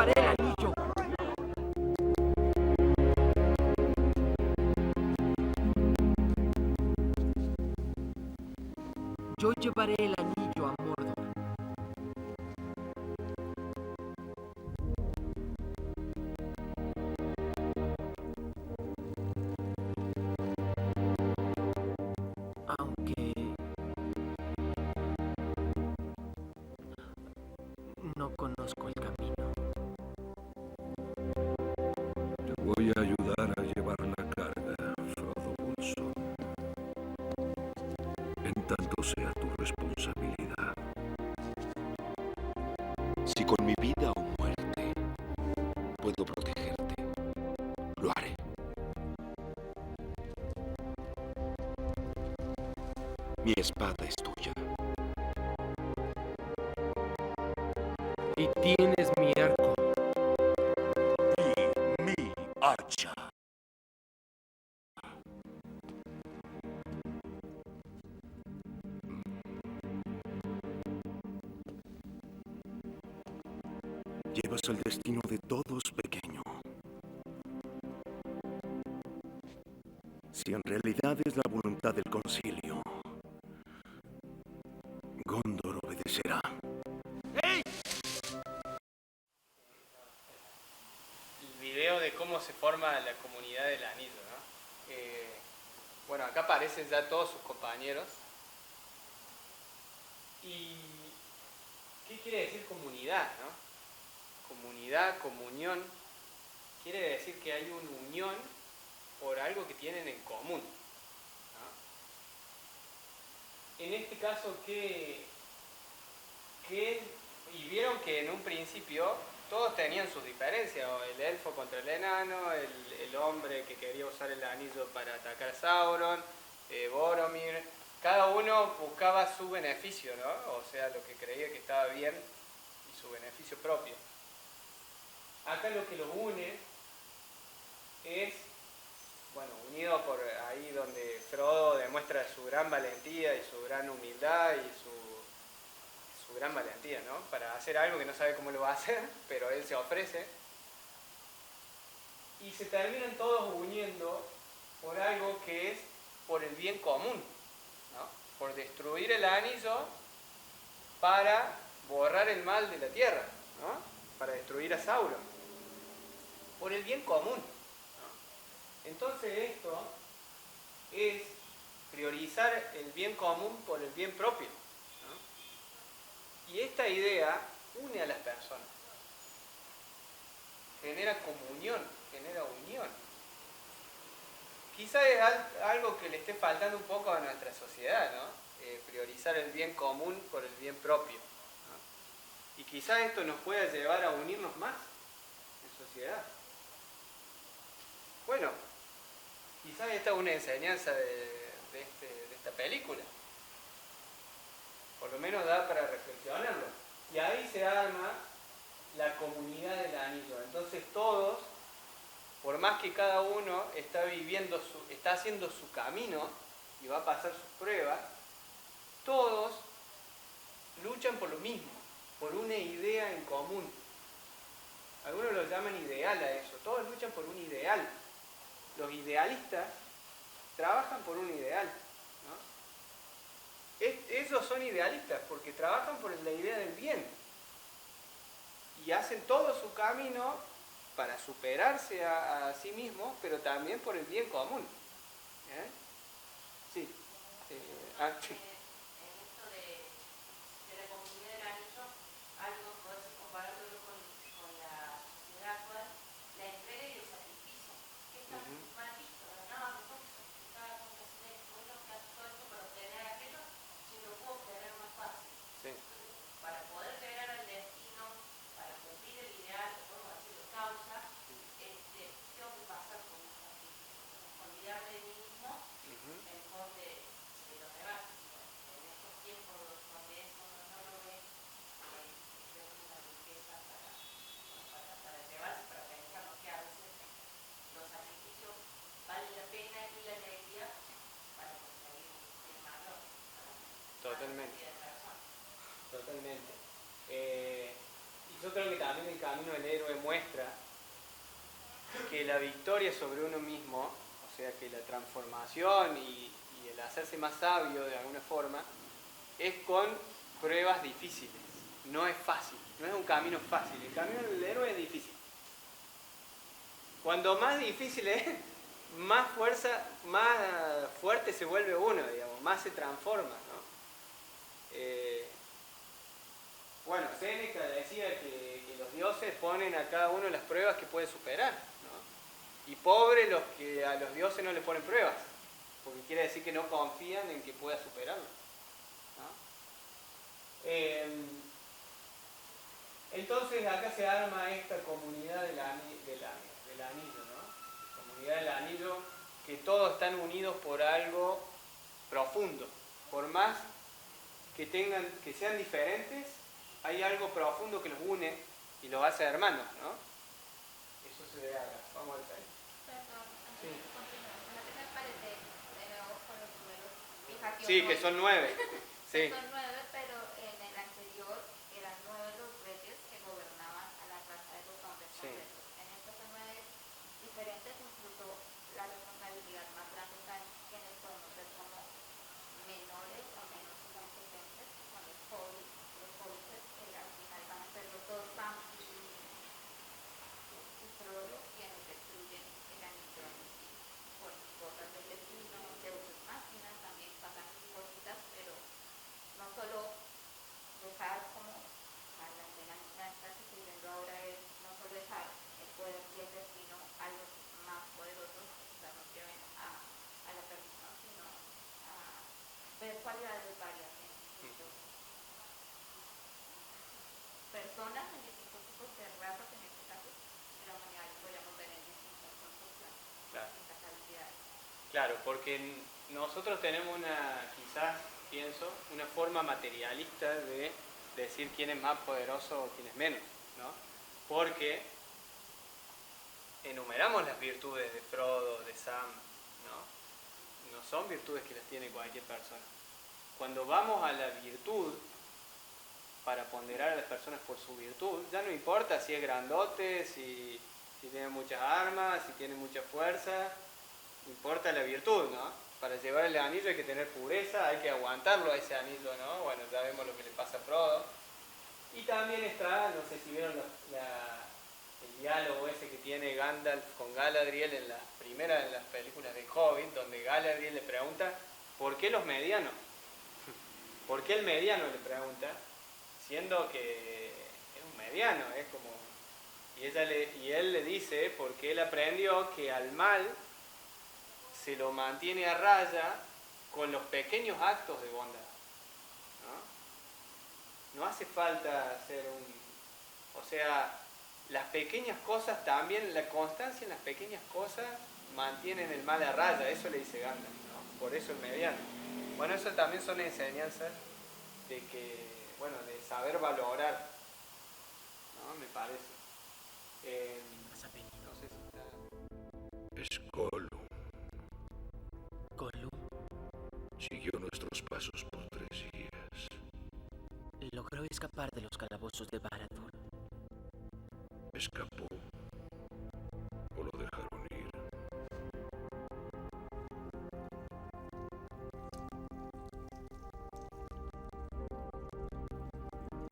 llevaré el anillo. Yo llevaré el anillo a Mordor. Aunque no conozco el camino. Te voy a ayudar a llevar la carga, Frodo Bolsón. En tanto sea tu responsabilidad. Si con mi vida o muerte puedo protegerte, lo haré. Mi espada es tuya. Y tienes mi arco. Y mi hacha. Llevas el destino de todos, pequeño. Si en realidad es la voluntad del concilio, Gondor obedecerá. El video de cómo se forma la comunidad del anillo, ¿no? Bueno, acá aparecen ya todos sus compañeros. ¿Y qué quiere decir comunidad, no? Comunidad, comunión, quiere decir que hay una unión por algo que tienen en común, ¿no? En este caso, y vieron que en un principio todos tenían sus diferencias, el elfo contra el enano, el hombre que quería usar el anillo para atacar a Sauron, Boromir, cada uno buscaba su beneficio, ¿no? O sea, lo que creía que estaba bien y su beneficio propio. Acá lo que los une es, bueno, unido por ahí donde Frodo demuestra su gran valentía y su gran humildad y su gran valentía, ¿no? Para hacer algo que no sabe cómo lo va a hacer, pero él se ofrece. Y se terminan todos uniendo por algo que es por el bien común, ¿no? Por destruir el anillo para borrar el mal de la tierra, ¿no? Para destruir a Sauron. Por el bien común, ¿no? Entonces esto es priorizar el bien común por el bien propio, ¿no? Y esta idea une a las personas, genera comunión, genera unión. Quizá es algo que le esté faltando un poco a nuestra sociedad, ¿no? Priorizar el bien común por el bien propio, ¿no? Y quizá esto nos pueda llevar a unirnos más en sociedad. Bueno, quizás esta es una enseñanza de esta película. Por lo menos da para reflexionarlo. Y ahí se arma la comunidad del anillo. Entonces todos, por más que cada uno está haciendo su camino y va a pasar sus pruebas, todos luchan por lo mismo, por una idea en común. Algunos lo llaman ideal a eso. Todos luchan por un ideal. Los idealistas trabajan por un ideal, ¿no? Esos son idealistas porque trabajan por la idea del bien y hacen todo su camino para superarse a sí mismos, pero también por el bien común. Sí. Sí. En esto de la comunidad del anillo, algo podés comparándolo con la sociedad actual, la entrega y el sacrificio. Que está mal visto, ¿no? Mejor sacrificar con placer, bueno, que hace todo esto para obtener aquello, si lo puedo obtener más fácil. Sí. Entonces, para poder llegar al destino, para cumplir el ideal, podemos decirlo, causa, tengo que pasar por un sacrificio. Olvidarme de mí mismo en pos de los demás. En estos tiempos donde eso no lo ve, creo que es una riqueza para llevarse, para pensar que a veces los sacrificios valen la pena y la alegría para conseguir el mayor. Totalmente. Totalmente. Y yo creo que también el camino del héroe muestra que la victoria sobre uno mismo, o sea que la transformación y el hacerse más sabio de alguna forma, es con pruebas difíciles. No es fácil, no es un camino fácil. El camino del héroe es difícil. Cuando más difícil es, más fuerte se vuelve uno, digamos, más se transforma, ¿no? Bueno, Séneca decía que los dioses ponen a cada uno las pruebas que puede superar, ¿no? Y pobres los que a los dioses no les ponen pruebas, porque quiere decir que no confían en que pueda superarlo, ¿no? Entonces acá se arma esta comunidad del anillo, ¿no? Comunidad del anillo, que todos están unidos por algo profundo. Por más que sean diferentes, hay algo profundo que los une y los hace hermanos, ¿no? Eso se ve acá. Vamos a ver ahí. Perdón, Sí. antes de continuar, ¿no te parece de nuevo con los números? Fijación Sí, que son 9. Sí. Son 9, pero en el anterior eran 9 los reyes que gobernaban a la raza de los hombres Sí. completos. En estos son 9 diferentes, incluso la responsabilidad más grande está en quienes podemos ser como menores o menos competentes, que son los hobbits. Los hobbits que al final van a ser los dos Sam y Frodo quienes destruyen el anillo por cosas del destino, deudas máquinas, también pasan cositas, pero no solo dejar como a la enseñanza que estoy viendo ahora es no solo dejar el poder y el destino a los más poderosos, o sea, no lleven a la persona, sino a ver cualidades varias en distintos personas, en distintos tipos de razas, en este caso, de la humanidad, y podríamos ver en distintas construcciones, Claro. distintas habilidades. Claro, porque nosotros tenemos quizás pienso, una forma materialista de decir quién es más poderoso o quién es menos, ¿no? Porque enumeramos las virtudes de Frodo, de Sam, ¿no? No son virtudes que las tiene cualquier persona. Cuando vamos a la virtud, para ponderar a las personas por su virtud, ya no importa si es grandote, si tiene muchas armas, si tiene mucha fuerza, importa la virtud, ¿no? Para llevar el anillo hay que tener pureza, hay que aguantarlo a ese anillo, ¿no? Bueno, ya vemos lo que le pasa a Frodo. Y también está, no sé si vieron el diálogo ese que tiene Gandalf con Galadriel en de las películas de Hobbit, donde Galadriel le pregunta, ¿por qué los medianos? ¿Por qué el mediano? Le pregunta, siendo que es un mediano, es como... Y él le dice, porque él aprendió que al mal se lo mantiene a raya con los pequeños actos de bondad, ¿no? No hace falta hacer o sea, las pequeñas cosas también, la constancia en las pequeñas cosas mantienen el mal a raya, eso le dice Gandalf, ¿no? Por eso el mediano. Bueno, eso también son enseñanzas de que, bueno, de saber valorar, ¿no? Me parece. No sé si está... Es Gollum. Gollum Siguió nuestros pasos por 3 días. logró escapar de los calabozos de Barad-dûr. Escapó. O lo dejaron ir.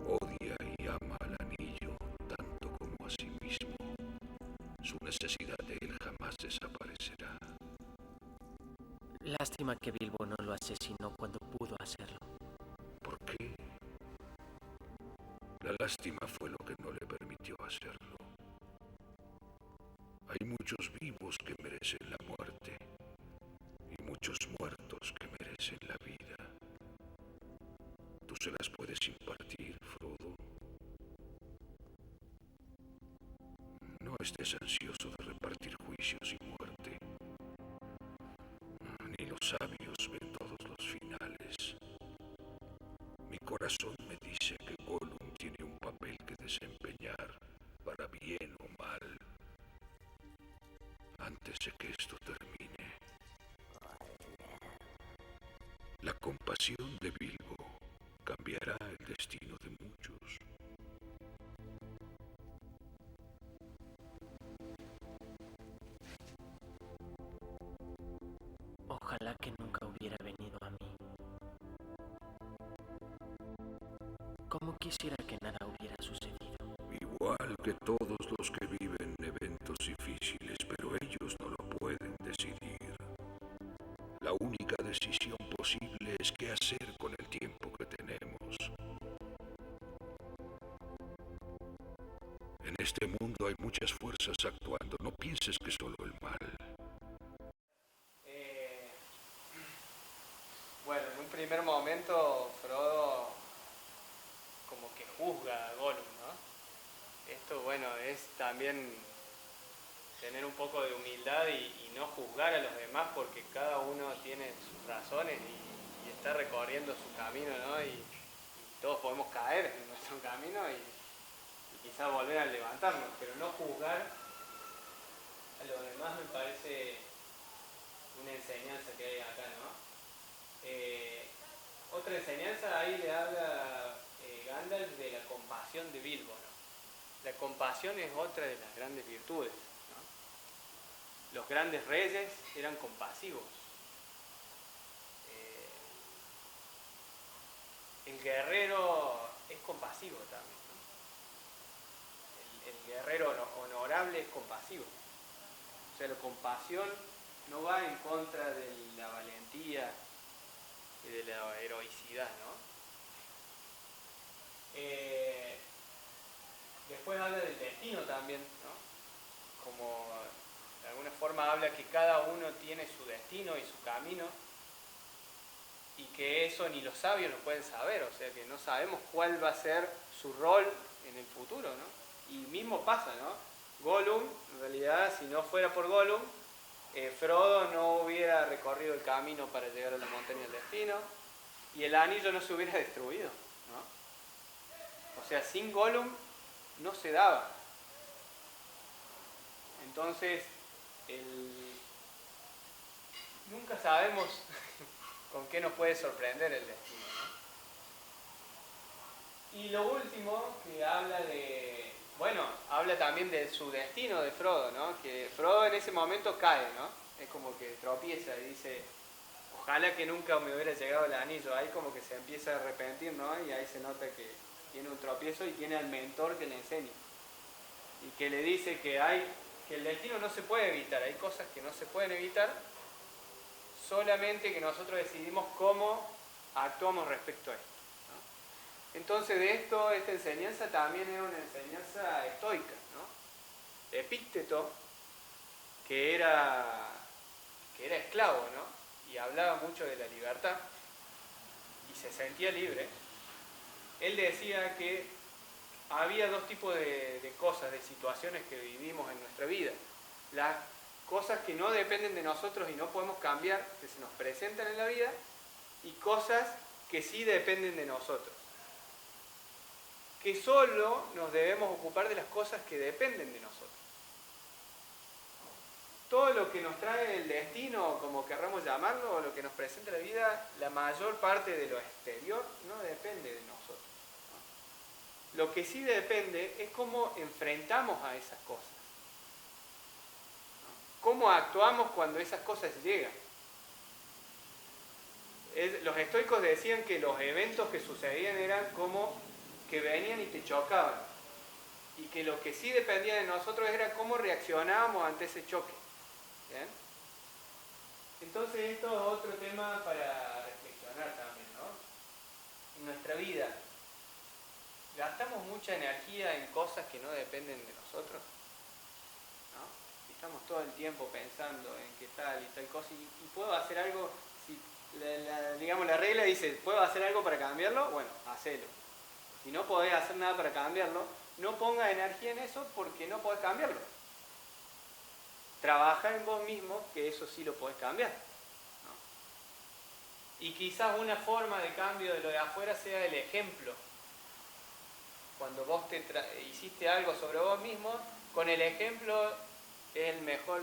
Odia y ama al anillo tanto como a sí mismo. Su necesidad de él jamás desaparecerá. Lástima que Bilbo no lo asesinó cuando pudo hacerlo. ¿Por qué? La lástima fue lo que no le permitió hacerlo. Hay muchos vivos que merecen la muerte y muchos muertos que merecen la vida. Tú se las puedes impartir, Frodo. No estés ansioso de repartir juicios y muerte. Ni los sabios ven todos los finales. Mi corazón me dice que Gollum tiene un papel que desempeñar, para bien o mal, antes de que esto termine. La compasión de Bilbo cambiará el destino de muchos. Ojalá que nunca hubiera venido a mí. Cómo quisiera que nada hubiera sucedido. Igual que todos los que viven eventos difíciles, pero ellos no lo pueden decidir. La única decisión posible es qué hacer con el tiempo que tenemos. En este mundo hay muchas fuerzas actuando. No pienses que solo el mal. Bueno, en un primer momento Frodo como que juzga a Gollum, ¿no? Esto, bueno, es también tener un poco de humildad y no juzgar a los demás porque cada uno tiene sus razones y está recorriendo su camino, ¿no? Y todos podemos caer en nuestro camino y quizás volver a levantarnos, pero no juzgar a los demás me parece una enseñanza que hay acá, ¿no? Otra enseñanza ahí le habla Gandalf de la compasión de Bilbo, ¿no? La compasión es otra de las grandes virtudes, ¿no? Los grandes reyes eran compasivos. El guerrero es compasivo también, ¿no? El guerrero honorable es compasivo. O sea, la compasión no va en contra de la valentía y de la heroicidad, ¿no? Después habla del destino también, ¿no? Como de alguna forma habla que cada uno tiene su destino y su camino y que eso ni los sabios lo pueden saber, o sea que no sabemos cuál va a ser su rol en el futuro, ¿no? Y mismo pasa, ¿no? Gollum, en realidad, si no fuera por Gollum, Frodo no hubiera recorrido el camino para llegar a la montaña del destino y el anillo no se hubiera destruido, ¿no? O sea, sin Gollum no se daba. Entonces, nunca sabemos con qué nos puede sorprender el destino, ¿no? Y lo último que habla de... Bueno, habla también de su destino de Frodo, ¿no? Que Frodo en ese momento cae, ¿no? Es como que tropieza y dice, ojalá que nunca me hubiera llegado el anillo. Ahí como que se empieza a arrepentir, ¿no? Y ahí se nota que tiene un tropiezo y tiene al mentor que le enseña. Y que le dice que el destino no se puede evitar, hay cosas que no se pueden evitar, solamente que nosotros decidimos cómo actuamos respecto a esto. Entonces de esta enseñanza también es una enseñanza estoica, ¿no? Epícteto, que era esclavo, ¿no? Y hablaba mucho de la libertad y se sentía libre. Él decía que había dos tipos de cosas, de situaciones que vivimos en nuestra vida. Las cosas que no dependen de nosotros y no podemos cambiar, que se nos presentan en la vida, y cosas que sí dependen de nosotros. Que solo nos debemos ocupar de las cosas que dependen de nosotros. Todo lo que nos trae el destino, como querramos llamarlo, o lo que nos presenta la vida, la mayor parte de lo exterior no depende de nosotros. Lo que sí depende es cómo enfrentamos a esas cosas. Cómo actuamos cuando esas cosas llegan. Los estoicos decían que los eventos que sucedían eran como que venían y te chocaban. Y que lo que sí dependía de nosotros era cómo reaccionábamos ante ese choque. ¿Bien? Entonces esto es otro tema para reflexionar también, ¿no? En nuestra vida, ¿gastamos mucha energía en cosas que no dependen de nosotros? ¿No? Estamos todo el tiempo pensando en qué tal y tal cosa y puedo hacer algo, si digamos la regla dice, ¿puedo hacer algo para cambiarlo? Bueno, hacelo. Si no podés hacer nada para cambiarlo, no pongas energía en eso porque no podés cambiarlo. Trabaja en vos mismo, que eso sí lo podés cambiar, ¿no? Y quizás una forma de cambio de lo de afuera sea el ejemplo. Cuando vos hiciste algo sobre vos mismo, con el ejemplo es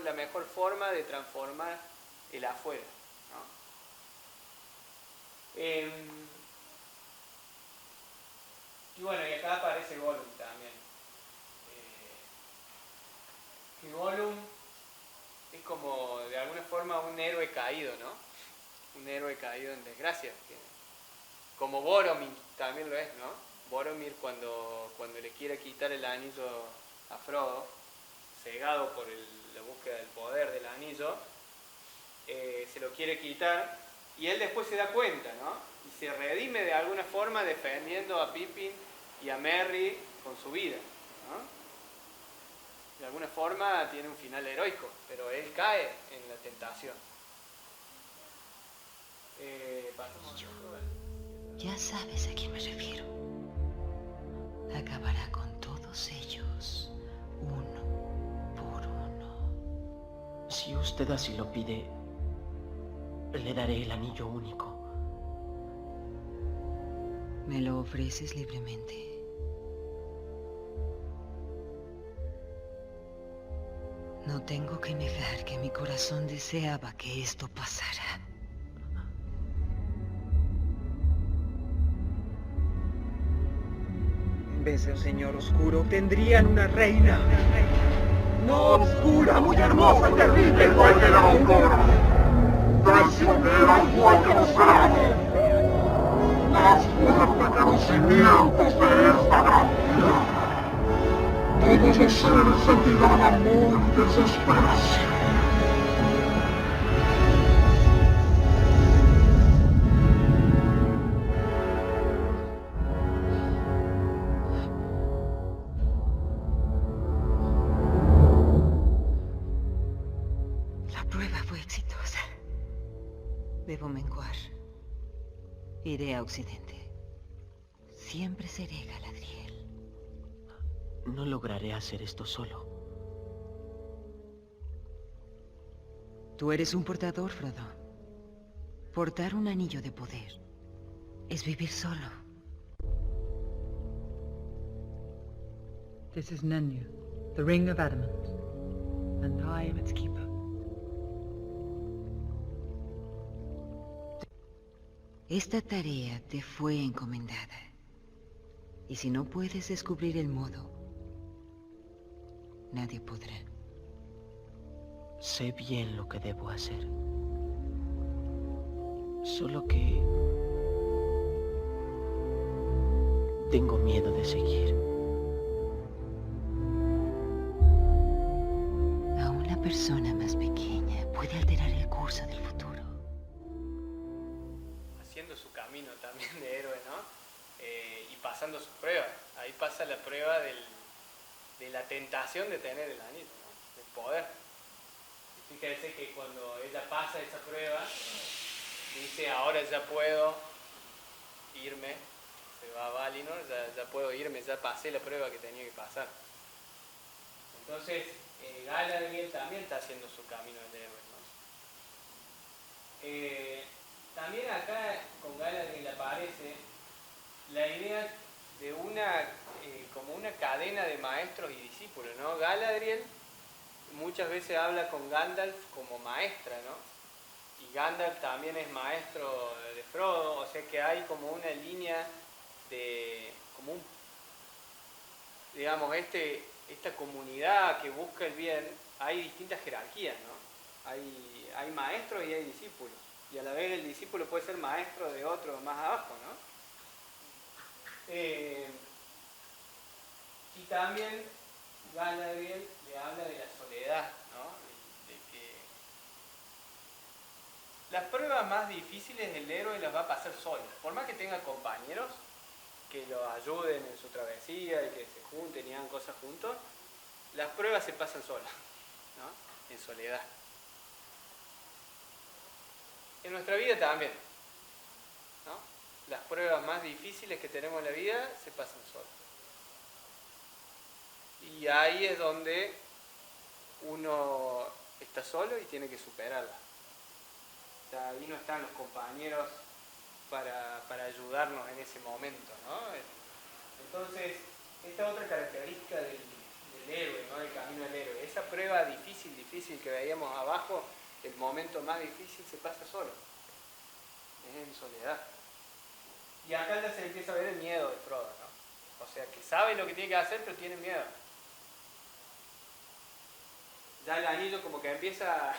la mejor forma de transformar el afuera, ¿no? Y bueno, y acá aparece Gollum también. Que Gollum es como de alguna forma un héroe caído, ¿no? un héroe caído en desgracia. Como Boromir también lo es, ¿no? Boromir cuando le quiere quitar el anillo a Frodo, cegado por la búsqueda del poder del anillo, se lo quiere quitar y él después se da cuenta, ¿no? Y se redime de alguna forma defendiendo a Pippin y a Merry con su vida, ¿no? De alguna forma tiene un final heroico, pero él cae en la tentación. Ya sabes a quién me refiero. Acabará con todos ellos, uno por uno. Si usted así lo pide, le daré el anillo único. ¿Me lo ofreces libremente? No tengo que negar que mi corazón deseaba que esto pasara. En vez del Señor Oscuro, tendrían una reina. No oscura, muy hermosa y terrible, igual que la autora. Traicionera igual que los granos. Más fuerte que los cimientos de esta gran vida. Todos los seres sentirán amor y desesperación. La prueba fue exitosa. Debo menguar. Iré a Occidente. Siempre seré Galadriel. No lograré hacer esto solo. Tú eres un portador, Frodo. Portar un anillo de poder es vivir solo. This is Nenya, the Ring of Adamant, and I am its keeper. Esta tarea te fue encomendada. Y si no puedes descubrir el modo, nadie podrá. Sé bien lo que debo hacer. Solo que tengo miedo de seguir. Aún la persona más pequeña puede alterar el curso del futuro. Haciendo su camino también de héroe, ¿no? Y pasando sus pruebas. Ahí pasa la prueba de la tentación de tener el anillo, ¿no? Del poder. Y fíjense que cuando ella pasa esa prueba, dice, ahora ya puedo irme, se va a Valinor, ya puedo irme, ya pasé la prueba que tenía que pasar. Entonces, Galadriel también está haciendo su camino del héroe, ¿no? También acá con Galadriel aparece la idea de como una cadena de maestros y discípulos, ¿no? Galadriel muchas veces habla con Gandalf como maestra, ¿no? Y Gandalf también es maestro de Frodo, o sea que hay como una línea digamos, esta comunidad que busca el bien, hay distintas jerarquías, ¿no? Hay maestros y hay discípulos, y a la vez el discípulo puede ser maestro de otro más abajo, ¿no? Y también Galadriel le habla de la soledad, ¿no? De que las pruebas más difíciles del héroe las va a pasar solo. Por más que tenga compañeros que lo ayuden en su travesía y que se junten y hagan cosas juntos, las pruebas se pasan solas, ¿no? En soledad. En nuestra vida también, ¿no? Las pruebas más difíciles que tenemos en la vida se pasan solas. Y ahí es donde uno está solo y tiene que superarla. O sea, ahí no están los compañeros para ayudarnos en ese momento, ¿no? Entonces, esta otra característica del héroe, ¿no? Del camino del héroe. Esa prueba difícil que veíamos abajo, el momento más difícil se pasa solo. Es en soledad. Y acá ya se empieza a ver el miedo de Frodo, ¿no? O sea, que sabe lo que tiene que hacer, pero tiene miedo. Ya el anillo como que empieza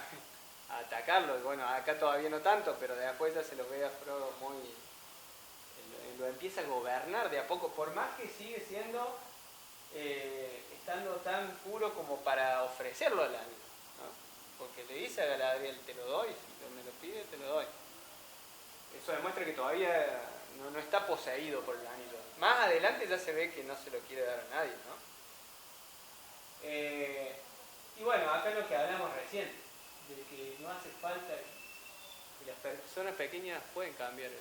atacarlo. Y bueno, acá todavía no tanto, pero después ya se lo ve a Frodo muy... lo empieza a gobernar de a poco, por más que sigue siendo... estando tan puro como para ofrecerlo al anillo, ¿no? Porque le dice a Galadriel, te lo doy, si me lo pide, te lo doy. Eso demuestra que todavía no está poseído por el anillo. Más adelante ya se ve que no se lo quiere dar a nadie, ¿no? Y bueno, acá lo que hablamos recién, de que no hace falta que las personas pequeñas pueden cambiar el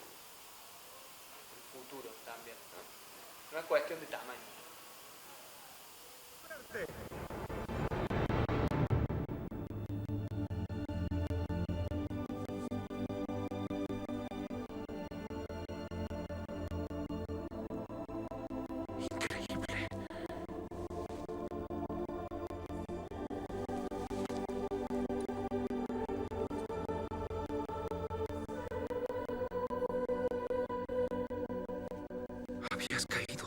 futuro también, ¿no? No es cuestión de tamaño. Habías caído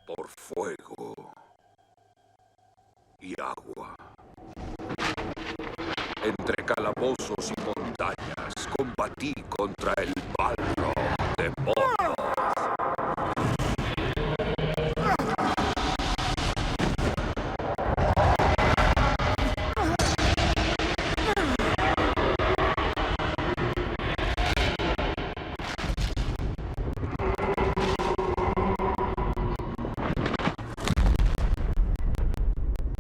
por fuego y agua. Entre calabozos y montañas combatí contra el Balrog de Mordor.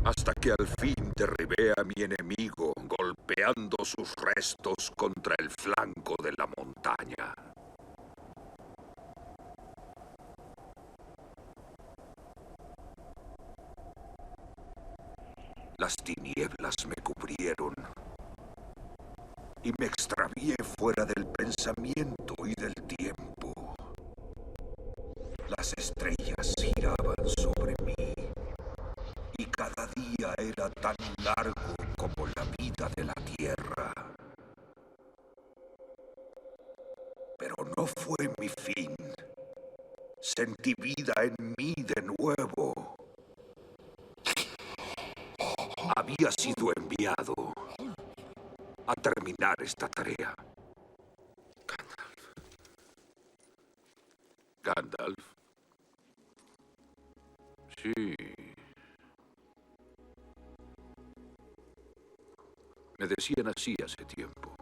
Hasta que al fin derribé a mi enemigo, golpeando sus restos contra el flanco de la montaña. Las tinieblas me cubrieron y me extravié fuera del pensamiento y del tiempo. Las estrellas giraban sobre mí. Y cada día era tan largo como la vida de la tierra. Pero no fue mi fin. Sentí vida en mí de nuevo. Había sido enviado a terminar esta tarea. Gandalf. Sí. Me decían así hace tiempo.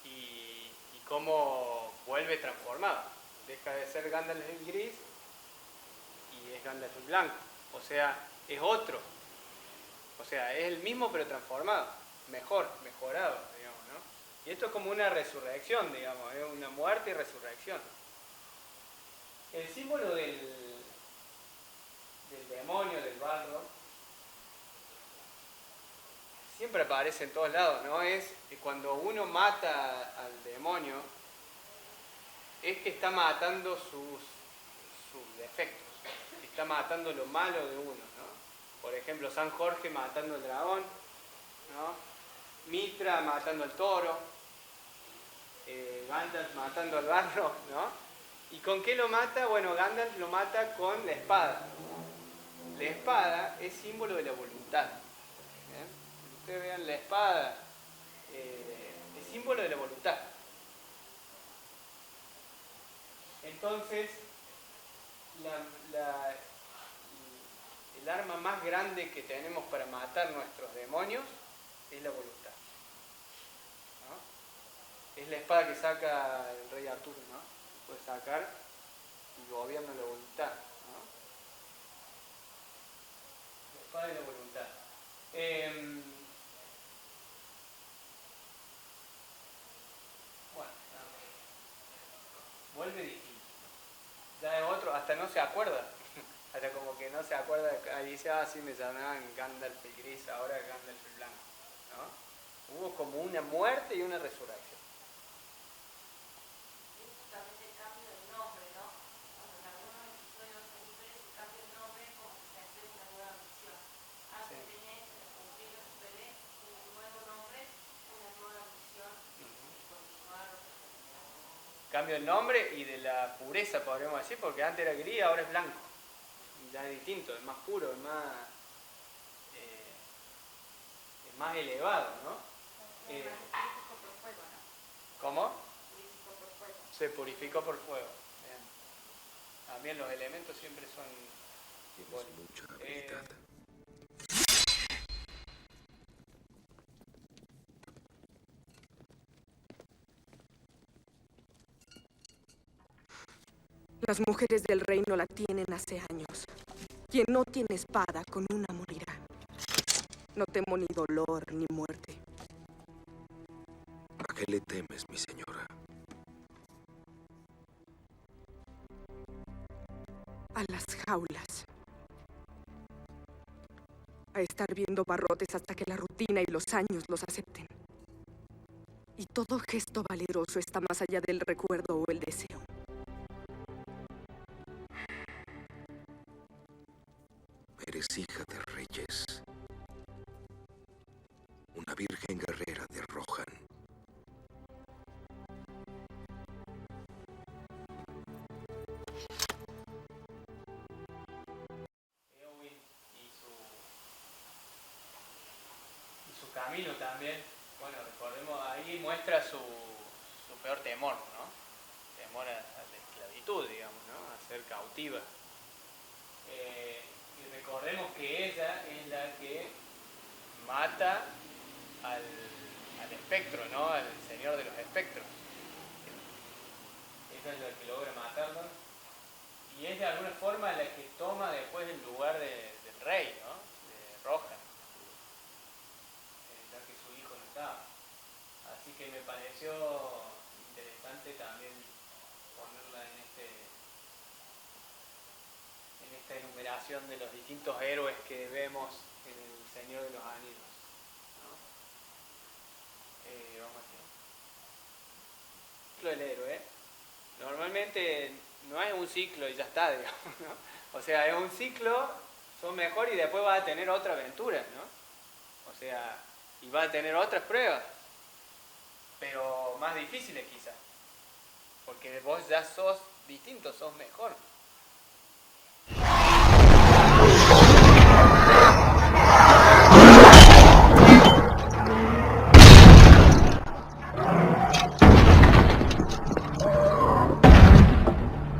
Y cómo vuelve transformado. Deja de ser Gandalf el gris y es Gandalf el blanco. O sea, es otro. O sea, es el mismo pero transformado. Mejorado, digamos, ¿no? Y esto es como una resurrección, digamos, es una muerte y resurrección. El símbolo del demonio, del Balrog, siempre aparece en todos lados, ¿no? Es que cuando uno mata al demonio, es que está matando sus defectos, está matando lo malo de uno, ¿no? Por ejemplo, San Jorge matando al dragón, ¿no? Mitra matando al toro, Gandalf matando al Balrog, ¿no? ¿Y con qué lo mata? Bueno, Gandalf lo mata con la espada. La espada es símbolo de la voluntad. Ustedes vean la espada, es símbolo de la voluntad. Entonces, el arma más grande que tenemos para matar nuestros demonios es la voluntad, ¿no? Es la espada que saca el rey Arturo, ¿no? Puede sacar y gobierna la voluntad, ¿no? La espada de la voluntad. Vuelve distinto. Ya es otro, hasta no se acuerda. Hasta como que no se acuerda, dice, sí me llamaban Gandalf el gris, ahora Gandalf el blanco, ¿no? Hubo como una muerte y una resurrección. También el cambio de nombre, ¿no? Cuando en algunos episodios libres se cambia el nombre como que se hace una nueva misión. Antes tenía cumplir los deberes, un nuevo nombre, una nueva misión y continuar. Cambio el nombre y de la pureza, podríamos decir, porque antes era gris, ahora es blanco. ya es distinto, es más puro, es más elevado, ¿no? Purificó por fuego, ¿no? ¿Cómo? Purificó por fuego. Se purificó por fuego. Bien. También los elementos siempre son Tienes mucha habilidad. Las mujeres del reino la tienen hace años. Quien no tiene espada, con una morirá. No temo ni dolor ni muerte. ¿A qué le temes, mi señora? A las jaulas. A estar viendo barrotes hasta que la rutina y los años los acepten. Y todo gesto valeroso está más allá del recuerdo o el deseo. Eres hija de reyes. Una virgen guerrera de Rohan. Eowyn y su camino también. Bueno, recordemos, ahí muestra su peor temor, ¿no? Temor a la esclavitud, digamos, ¿no? A ser cautiva. Y recordemos que ella es la que mata al espectro, ¿no? Al señor de los espectros. Ella es la que logra matarlo. Y es de alguna forma la que toma después el lugar del rey, ¿no? De Rohan. Ya que su hijo no estaba. Así que me pareció interesante también ponerla en esta enumeración de los distintos héroes que vemos en El Señor de los Anillos, ¿no? Vamos a ciclo del héroe. Normalmente no es un ciclo y ya está, digamos, ¿no? O sea, es un ciclo, son mejor y después vas a tener otra aventura, ¿no? O sea, y vas a tener otras pruebas, pero más difíciles quizás, porque vos ya sos distinto, sos mejor.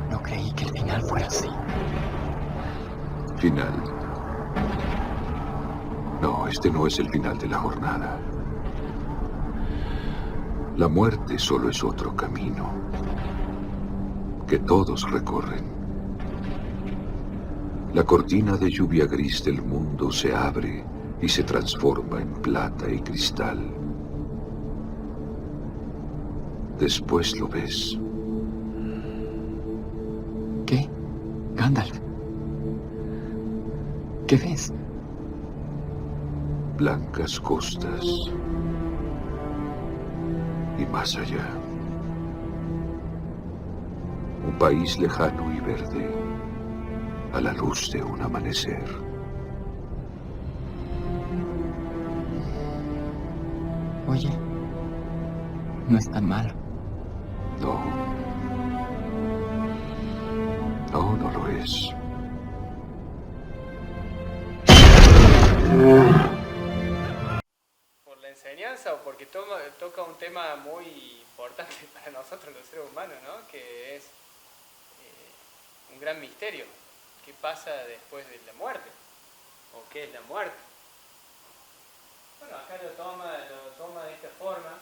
No creí que el final fuera así. Final. No, este no es el final de la jornada. La muerte solo es otro camino que todos recorren. La cortina de lluvia gris del mundo se abre y se transforma en plata y cristal. Después lo ves. ¿Qué? Gandalf. ¿Qué ves? Blancas costas y más allá. Un país lejano y verde a la luz de un amanecer. Oye, no es tan malo. No. No, no lo es. Por la enseñanza o porque toca un tema muy importante para nosotros los seres humanos, ¿no? Que es un gran misterio. ¿Qué pasa después de la muerte? ¿O qué es la muerte? Bueno, acá lo toma de esta forma.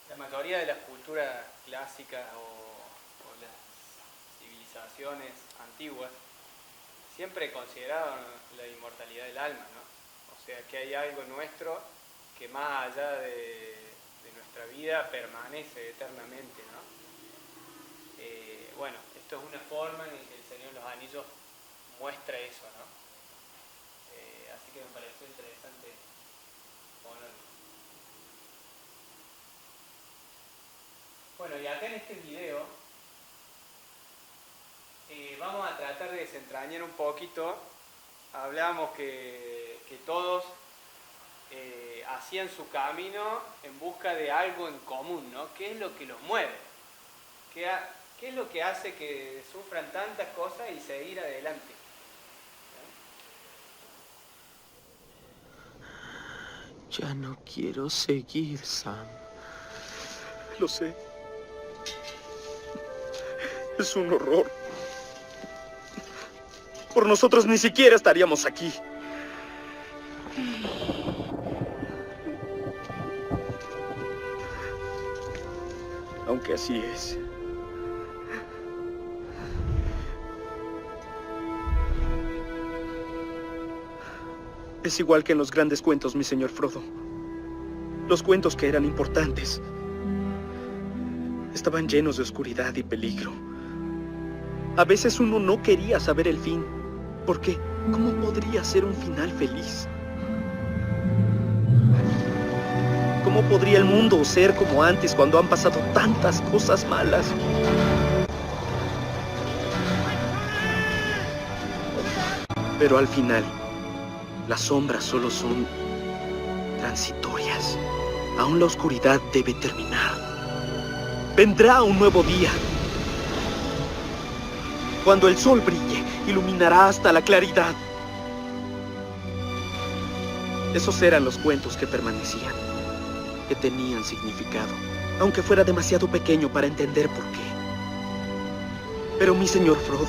La mayoría de las culturas clásicas o las civilizaciones antiguas siempre consideraban la inmortalidad del alma, ¿no? O sea, que hay algo nuestro que más allá de nuestra vida permanece eternamente, ¿no? Bueno, esto es una forma en que el Señor de los Anillos muestra eso, ¿no? Así que me pareció interesante ponerlo. Bueno, y acá en este video vamos a tratar de desentrañar un poquito. Hablamos que todos hacían su camino en busca de algo en común, ¿no? ¿Qué es lo que los mueve? ¿Qué es lo que hace que sufran tantas cosas y seguir adelante? Ya no quiero seguir, Sam. Lo sé. Es un horror. Por nosotros ni siquiera estaríamos aquí. Aunque así es. Es igual que en los grandes cuentos, mi señor Frodo. Los cuentos que eran importantes estaban llenos de oscuridad y peligro. A veces uno no quería saber el fin, porque ¿cómo podría ser un final feliz? ¿Cómo podría el mundo ser como antes cuando han pasado tantas cosas malas? Pero al final, las sombras solo son transitorias. Aún la oscuridad debe terminar. Vendrá un nuevo día. Cuando el sol brille, iluminará hasta la claridad. Esos eran los cuentos que permanecían, que tenían significado, aunque fuera demasiado pequeño para entender por qué. Pero mi señor Frodo,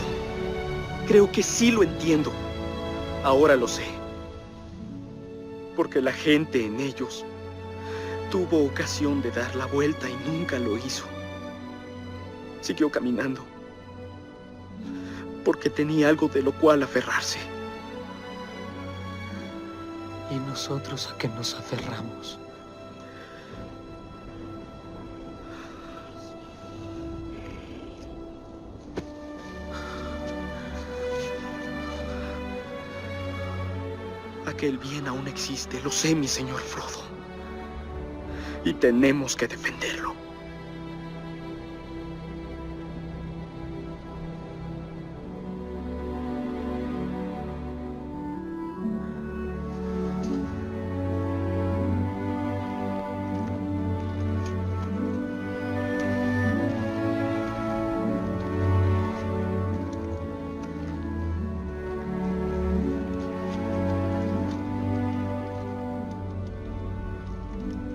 creo que sí lo entiendo. Ahora lo sé. Porque la gente en ellos tuvo ocasión de dar la vuelta y nunca lo hizo. Siguió caminando. Porque tenía algo de lo cual aferrarse. ¿Y nosotros a qué nos aferramos? A que el bien aún existe, lo sé, mi señor Frodo. Y tenemos que defenderlo.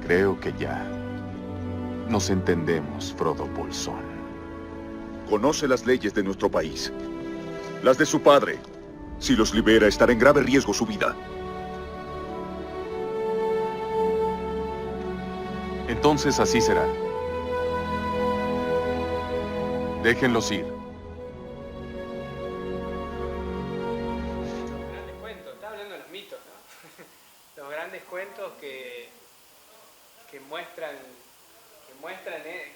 Creo que ya nos entendemos, Frodo Bolsón. Conoce las leyes de nuestro país. Las de su padre. Si los libera, estará en grave riesgo su vida. Entonces así será. Déjenlos ir. Los grandes cuentos, está hablando de los mitos, ¿no? Los grandes cuentos que muestran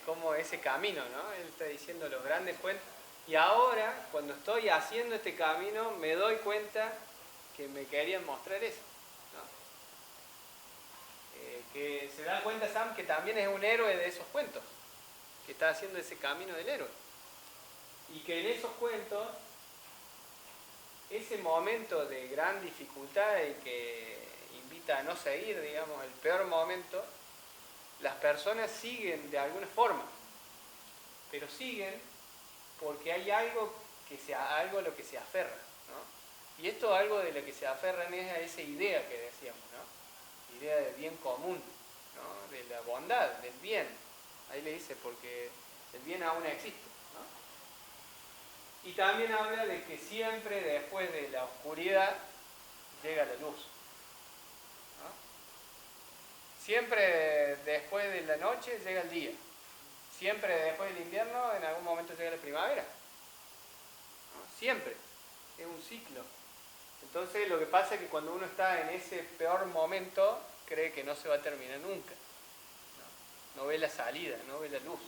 cómo ese camino, ¿no? Él está diciendo los grandes cuentos. Y ahora, cuando estoy haciendo este camino, me doy cuenta que me querían mostrar eso, ¿no? Que se da cuenta Sam que también es un héroe de esos cuentos, que está haciendo ese camino del héroe. Y que en esos cuentos, ese momento de gran dificultad y que invita a no seguir, digamos, el peor momento, las personas siguen de alguna forma, pero siguen porque hay algo a lo que se aferran, ¿no? Y esto algo de lo que se aferran es a esa idea que decíamos, ¿no? Idea del bien común, ¿no? De la bondad, del bien. Ahí le dice, porque el bien aún existe, ¿no? Y también habla de que siempre después de la oscuridad llega la luz. Siempre después de la noche llega el día. Siempre después del invierno en algún momento llega la primavera. ¿No? Siempre. Es un ciclo. Entonces lo que pasa es que cuando uno está en ese peor momento, cree que no se va a terminar nunca. No ve la salida, no ve la luz.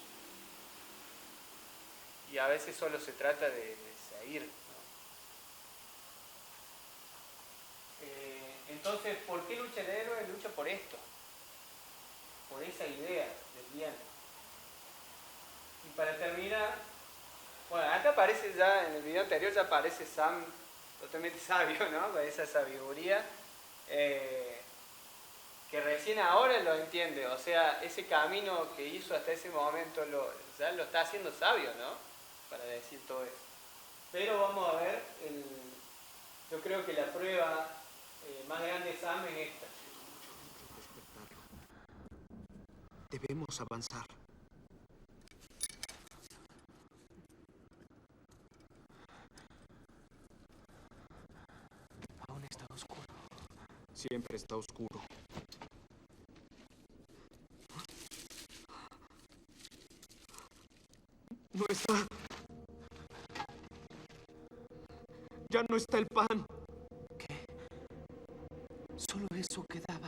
Y a veces solo se trata de seguir. ¿No? Entonces, ¿por qué lucha el héroe? Lucha por esto. Por esa idea del bien. Y para terminar, bueno, acá aparece ya, en el video anterior ya aparece Sam totalmente sabio, ¿no? Con esa sabiduría que recién ahora lo entiende. O sea, ese camino que hizo hasta ese momento ya lo está haciendo sabio, ¿no? para decir todo eso. Pero vamos a ver, yo creo que la prueba más grande de Sam es esta. Debemos avanzar. Aún está oscuro. Siempre está oscuro. No está. Ya no está el pan. ¿Qué? Solo eso quedaba.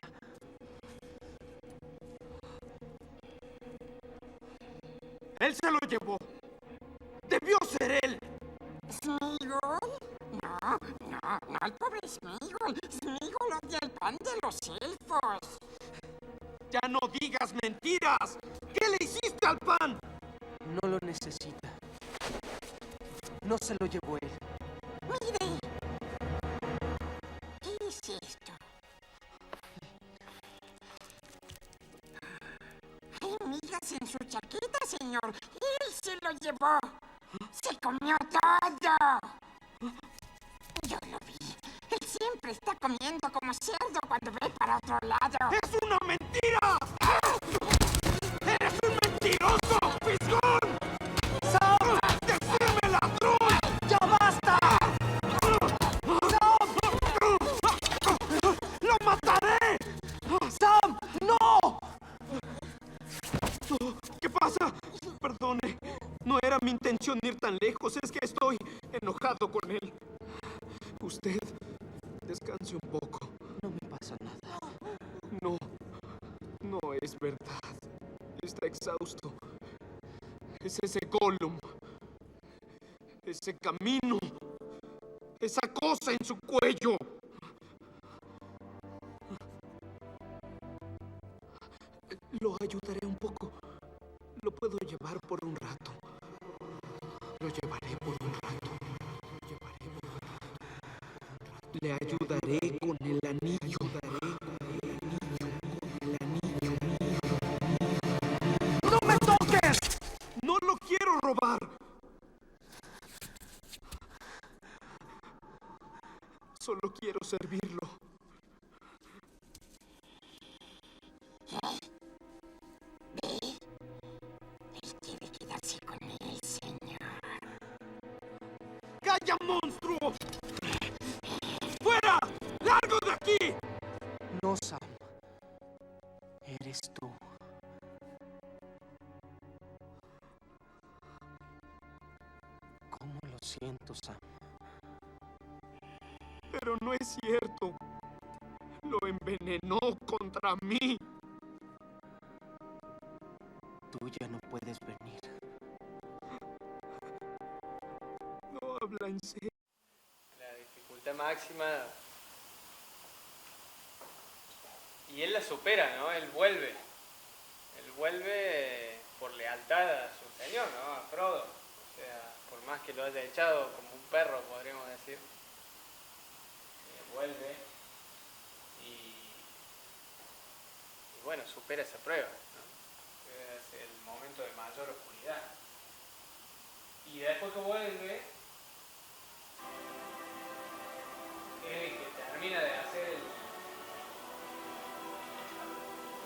Él se lo llevó. Debió ser él. ¿Sméagol? No el pobre Sméagol. Sméagol odia el pan de los elfos. Ya no digas mentiras. ¿Qué le hiciste al pan? No lo necesita. No se lo llevó él. Mire. ¿Qué es esto? Hay migas en su chaqueta, señor. Él se lo llevó. Se comió todo. Yo lo vi. Él siempre está comiendo como cerdo cuando ve para otro lado. ¡Es una mentira! ¡Eres un mentiroso, fisgón! ¡Sam! ¡Decime ladrón! ¡Ya basta! ¡Sam! ¡Lo mataré! ¡Sam! ¡No! ¿Qué pasa? Perdone. No era mi intención ir tan lejos. Es que estoy enojado con él. Usted, descanse un poco. No me pasa nada. No, no es verdad. Está exhausto. Es ese Gollum. Ese camino. Esa cosa en su cuello. Lo ayudaré un poco. Lo puedo llevar por un rato. Lo llevaré por un rato. Le ayudaré con el anillo. ¡No me toques! ¡No lo quiero robar! Solo quiero servirlo. Él quiere quedarse con él, señor. ¡Calla, monstruo! ¡Fuera! ¡Largo de aquí! No, Sam. Eres tú. ¿Cómo lo siento, Sam? Pero no es cierto. Lo envenenó contra mí. Tú ya no puedes venir. No habla en serio. La dificultad máxima. Y él la supera, ¿no? Él vuelve. Él vuelve por lealtad a su señor, ¿no? A Frodo. O sea, por más que lo haya echado como un perro, podríamos decir. Vuelve y bueno, supera esa prueba, ¿no? Es el momento de mayor oscuridad. Y después que vuelve, es el que termina de hacer el...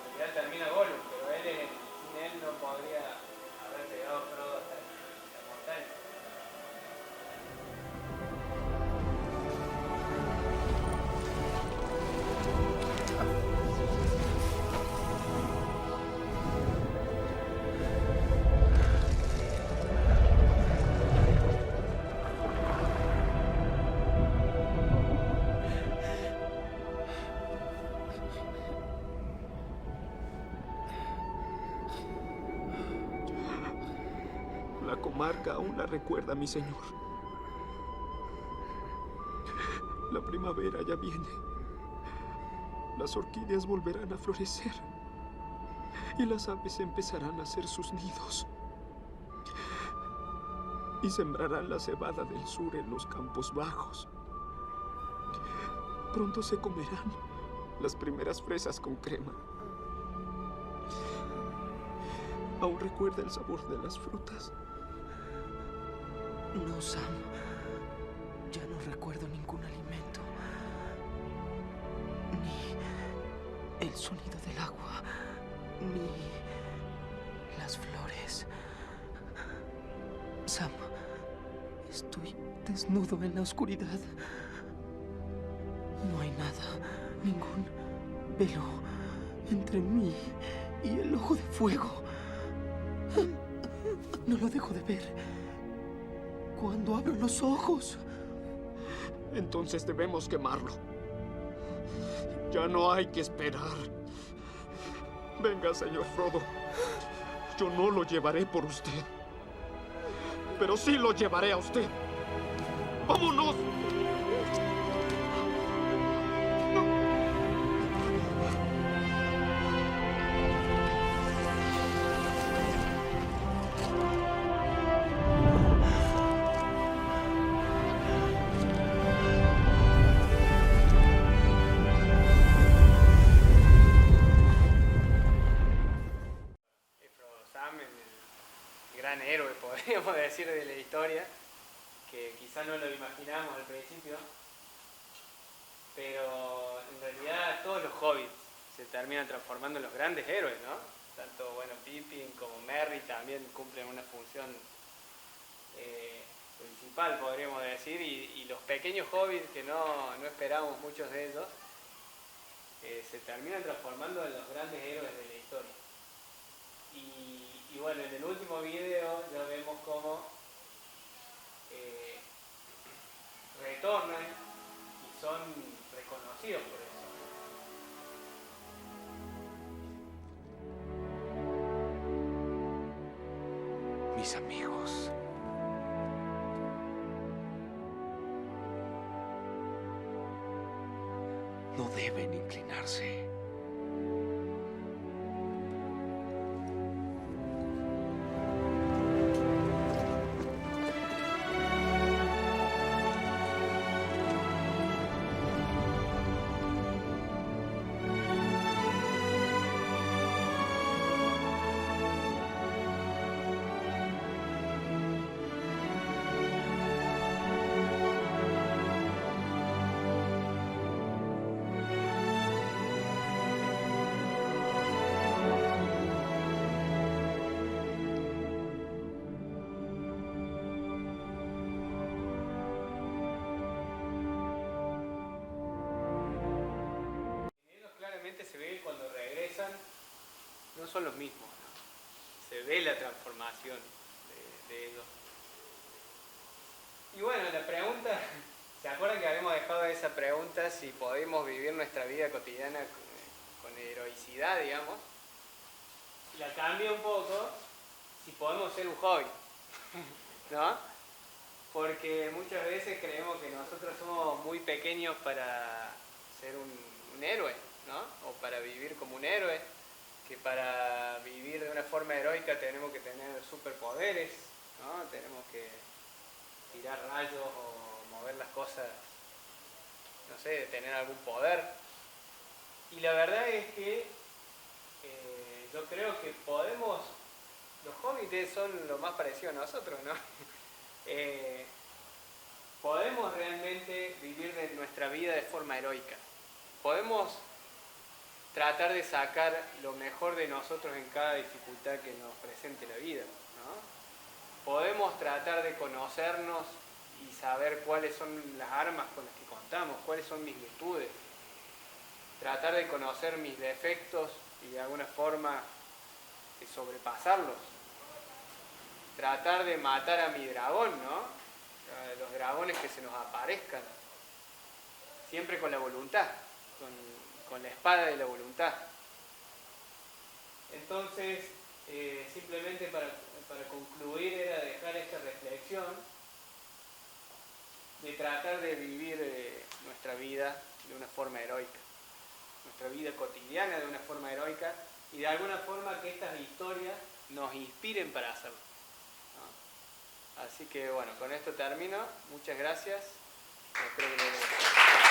En realidad termina Gollum, pero él sin él no podría haber llegado Frodo hasta la montaña. La comarca aún la recuerda, mi señor. La primavera ya viene. Las orquídeas volverán a florecer. Y las aves empezarán a hacer sus nidos. Y sembrarán la cebada del sur en los campos bajos. Pronto se comerán las primeras fresas con crema. ¿Aún recuerda el sabor de las frutas? No, Sam. Ya no recuerdo ningún alimento. Ni el sonido del agua. Ni las flores. Sam, estoy desnudo en la oscuridad. No hay nada, ningún velo entre mí y el ojo de fuego. No lo dejo de ver. Cuando abro los ojos, Entonces debemos quemarlo. Ya no hay que esperar. Venga, señor Frodo. Yo no lo llevaré por usted. Pero sí lo llevaré a usted. ¡Vámonos! Sam, el gran héroe, podríamos decir, de la historia, que quizás no lo imaginamos al principio, pero en realidad todos los hobbits se terminan transformando en los grandes héroes, ¿no? Tanto, bueno, Pippin como Merry también cumplen una función principal, podríamos decir, y los pequeños hobbits, que no esperábamos muchos de ellos, se terminan transformando en los grandes héroes de la historia. Y bueno, en el último video ya vemos cómo retornan y son reconocidos por eso. mis amigos. No deben inclinarse. Se ve cuando regresan, no son los mismos, ¿no? Se ve la transformación de ellos. Y bueno, la pregunta, ¿se acuerdan que habíamos dejado esa pregunta si podemos vivir nuestra vida cotidiana con heroicidad, digamos? La cambia un poco, si podemos ser un hobbit, ¿no? Porque muchas veces creemos que nosotros somos muy pequeños para ser un héroe, ¿no? O para vivir como un héroe, que para vivir de una forma heroica tenemos que tener superpoderes, ¿no? Tenemos que tirar rayos o mover las cosas, no sé, tener algún poder. Y la verdad es que yo creo que podemos, los hobbits son lo más parecido a nosotros, ¿no? Podemos realmente vivir de nuestra vida de forma heroica. Podemos tratar de sacar lo mejor de nosotros en cada dificultad que nos presente la vida, ¿no? Podemos tratar de conocernos y saber cuáles son las armas con las que contamos, cuáles son mis virtudes. Tratar de conocer mis defectos y de alguna forma de sobrepasarlos. Tratar de matar a mi dragón, ¿no? Los dragones que se nos aparezcan. Siempre con la voluntad, con la espada de la voluntad. Entonces, simplemente para concluir era dejar esta reflexión de tratar de vivir nuestra vida de una forma heroica, nuestra vida cotidiana de una forma heroica y de alguna forma que estas historias nos inspiren para hacerlo, ¿no? Así que bueno, con esto termino. Muchas gracias. Espero que les guste.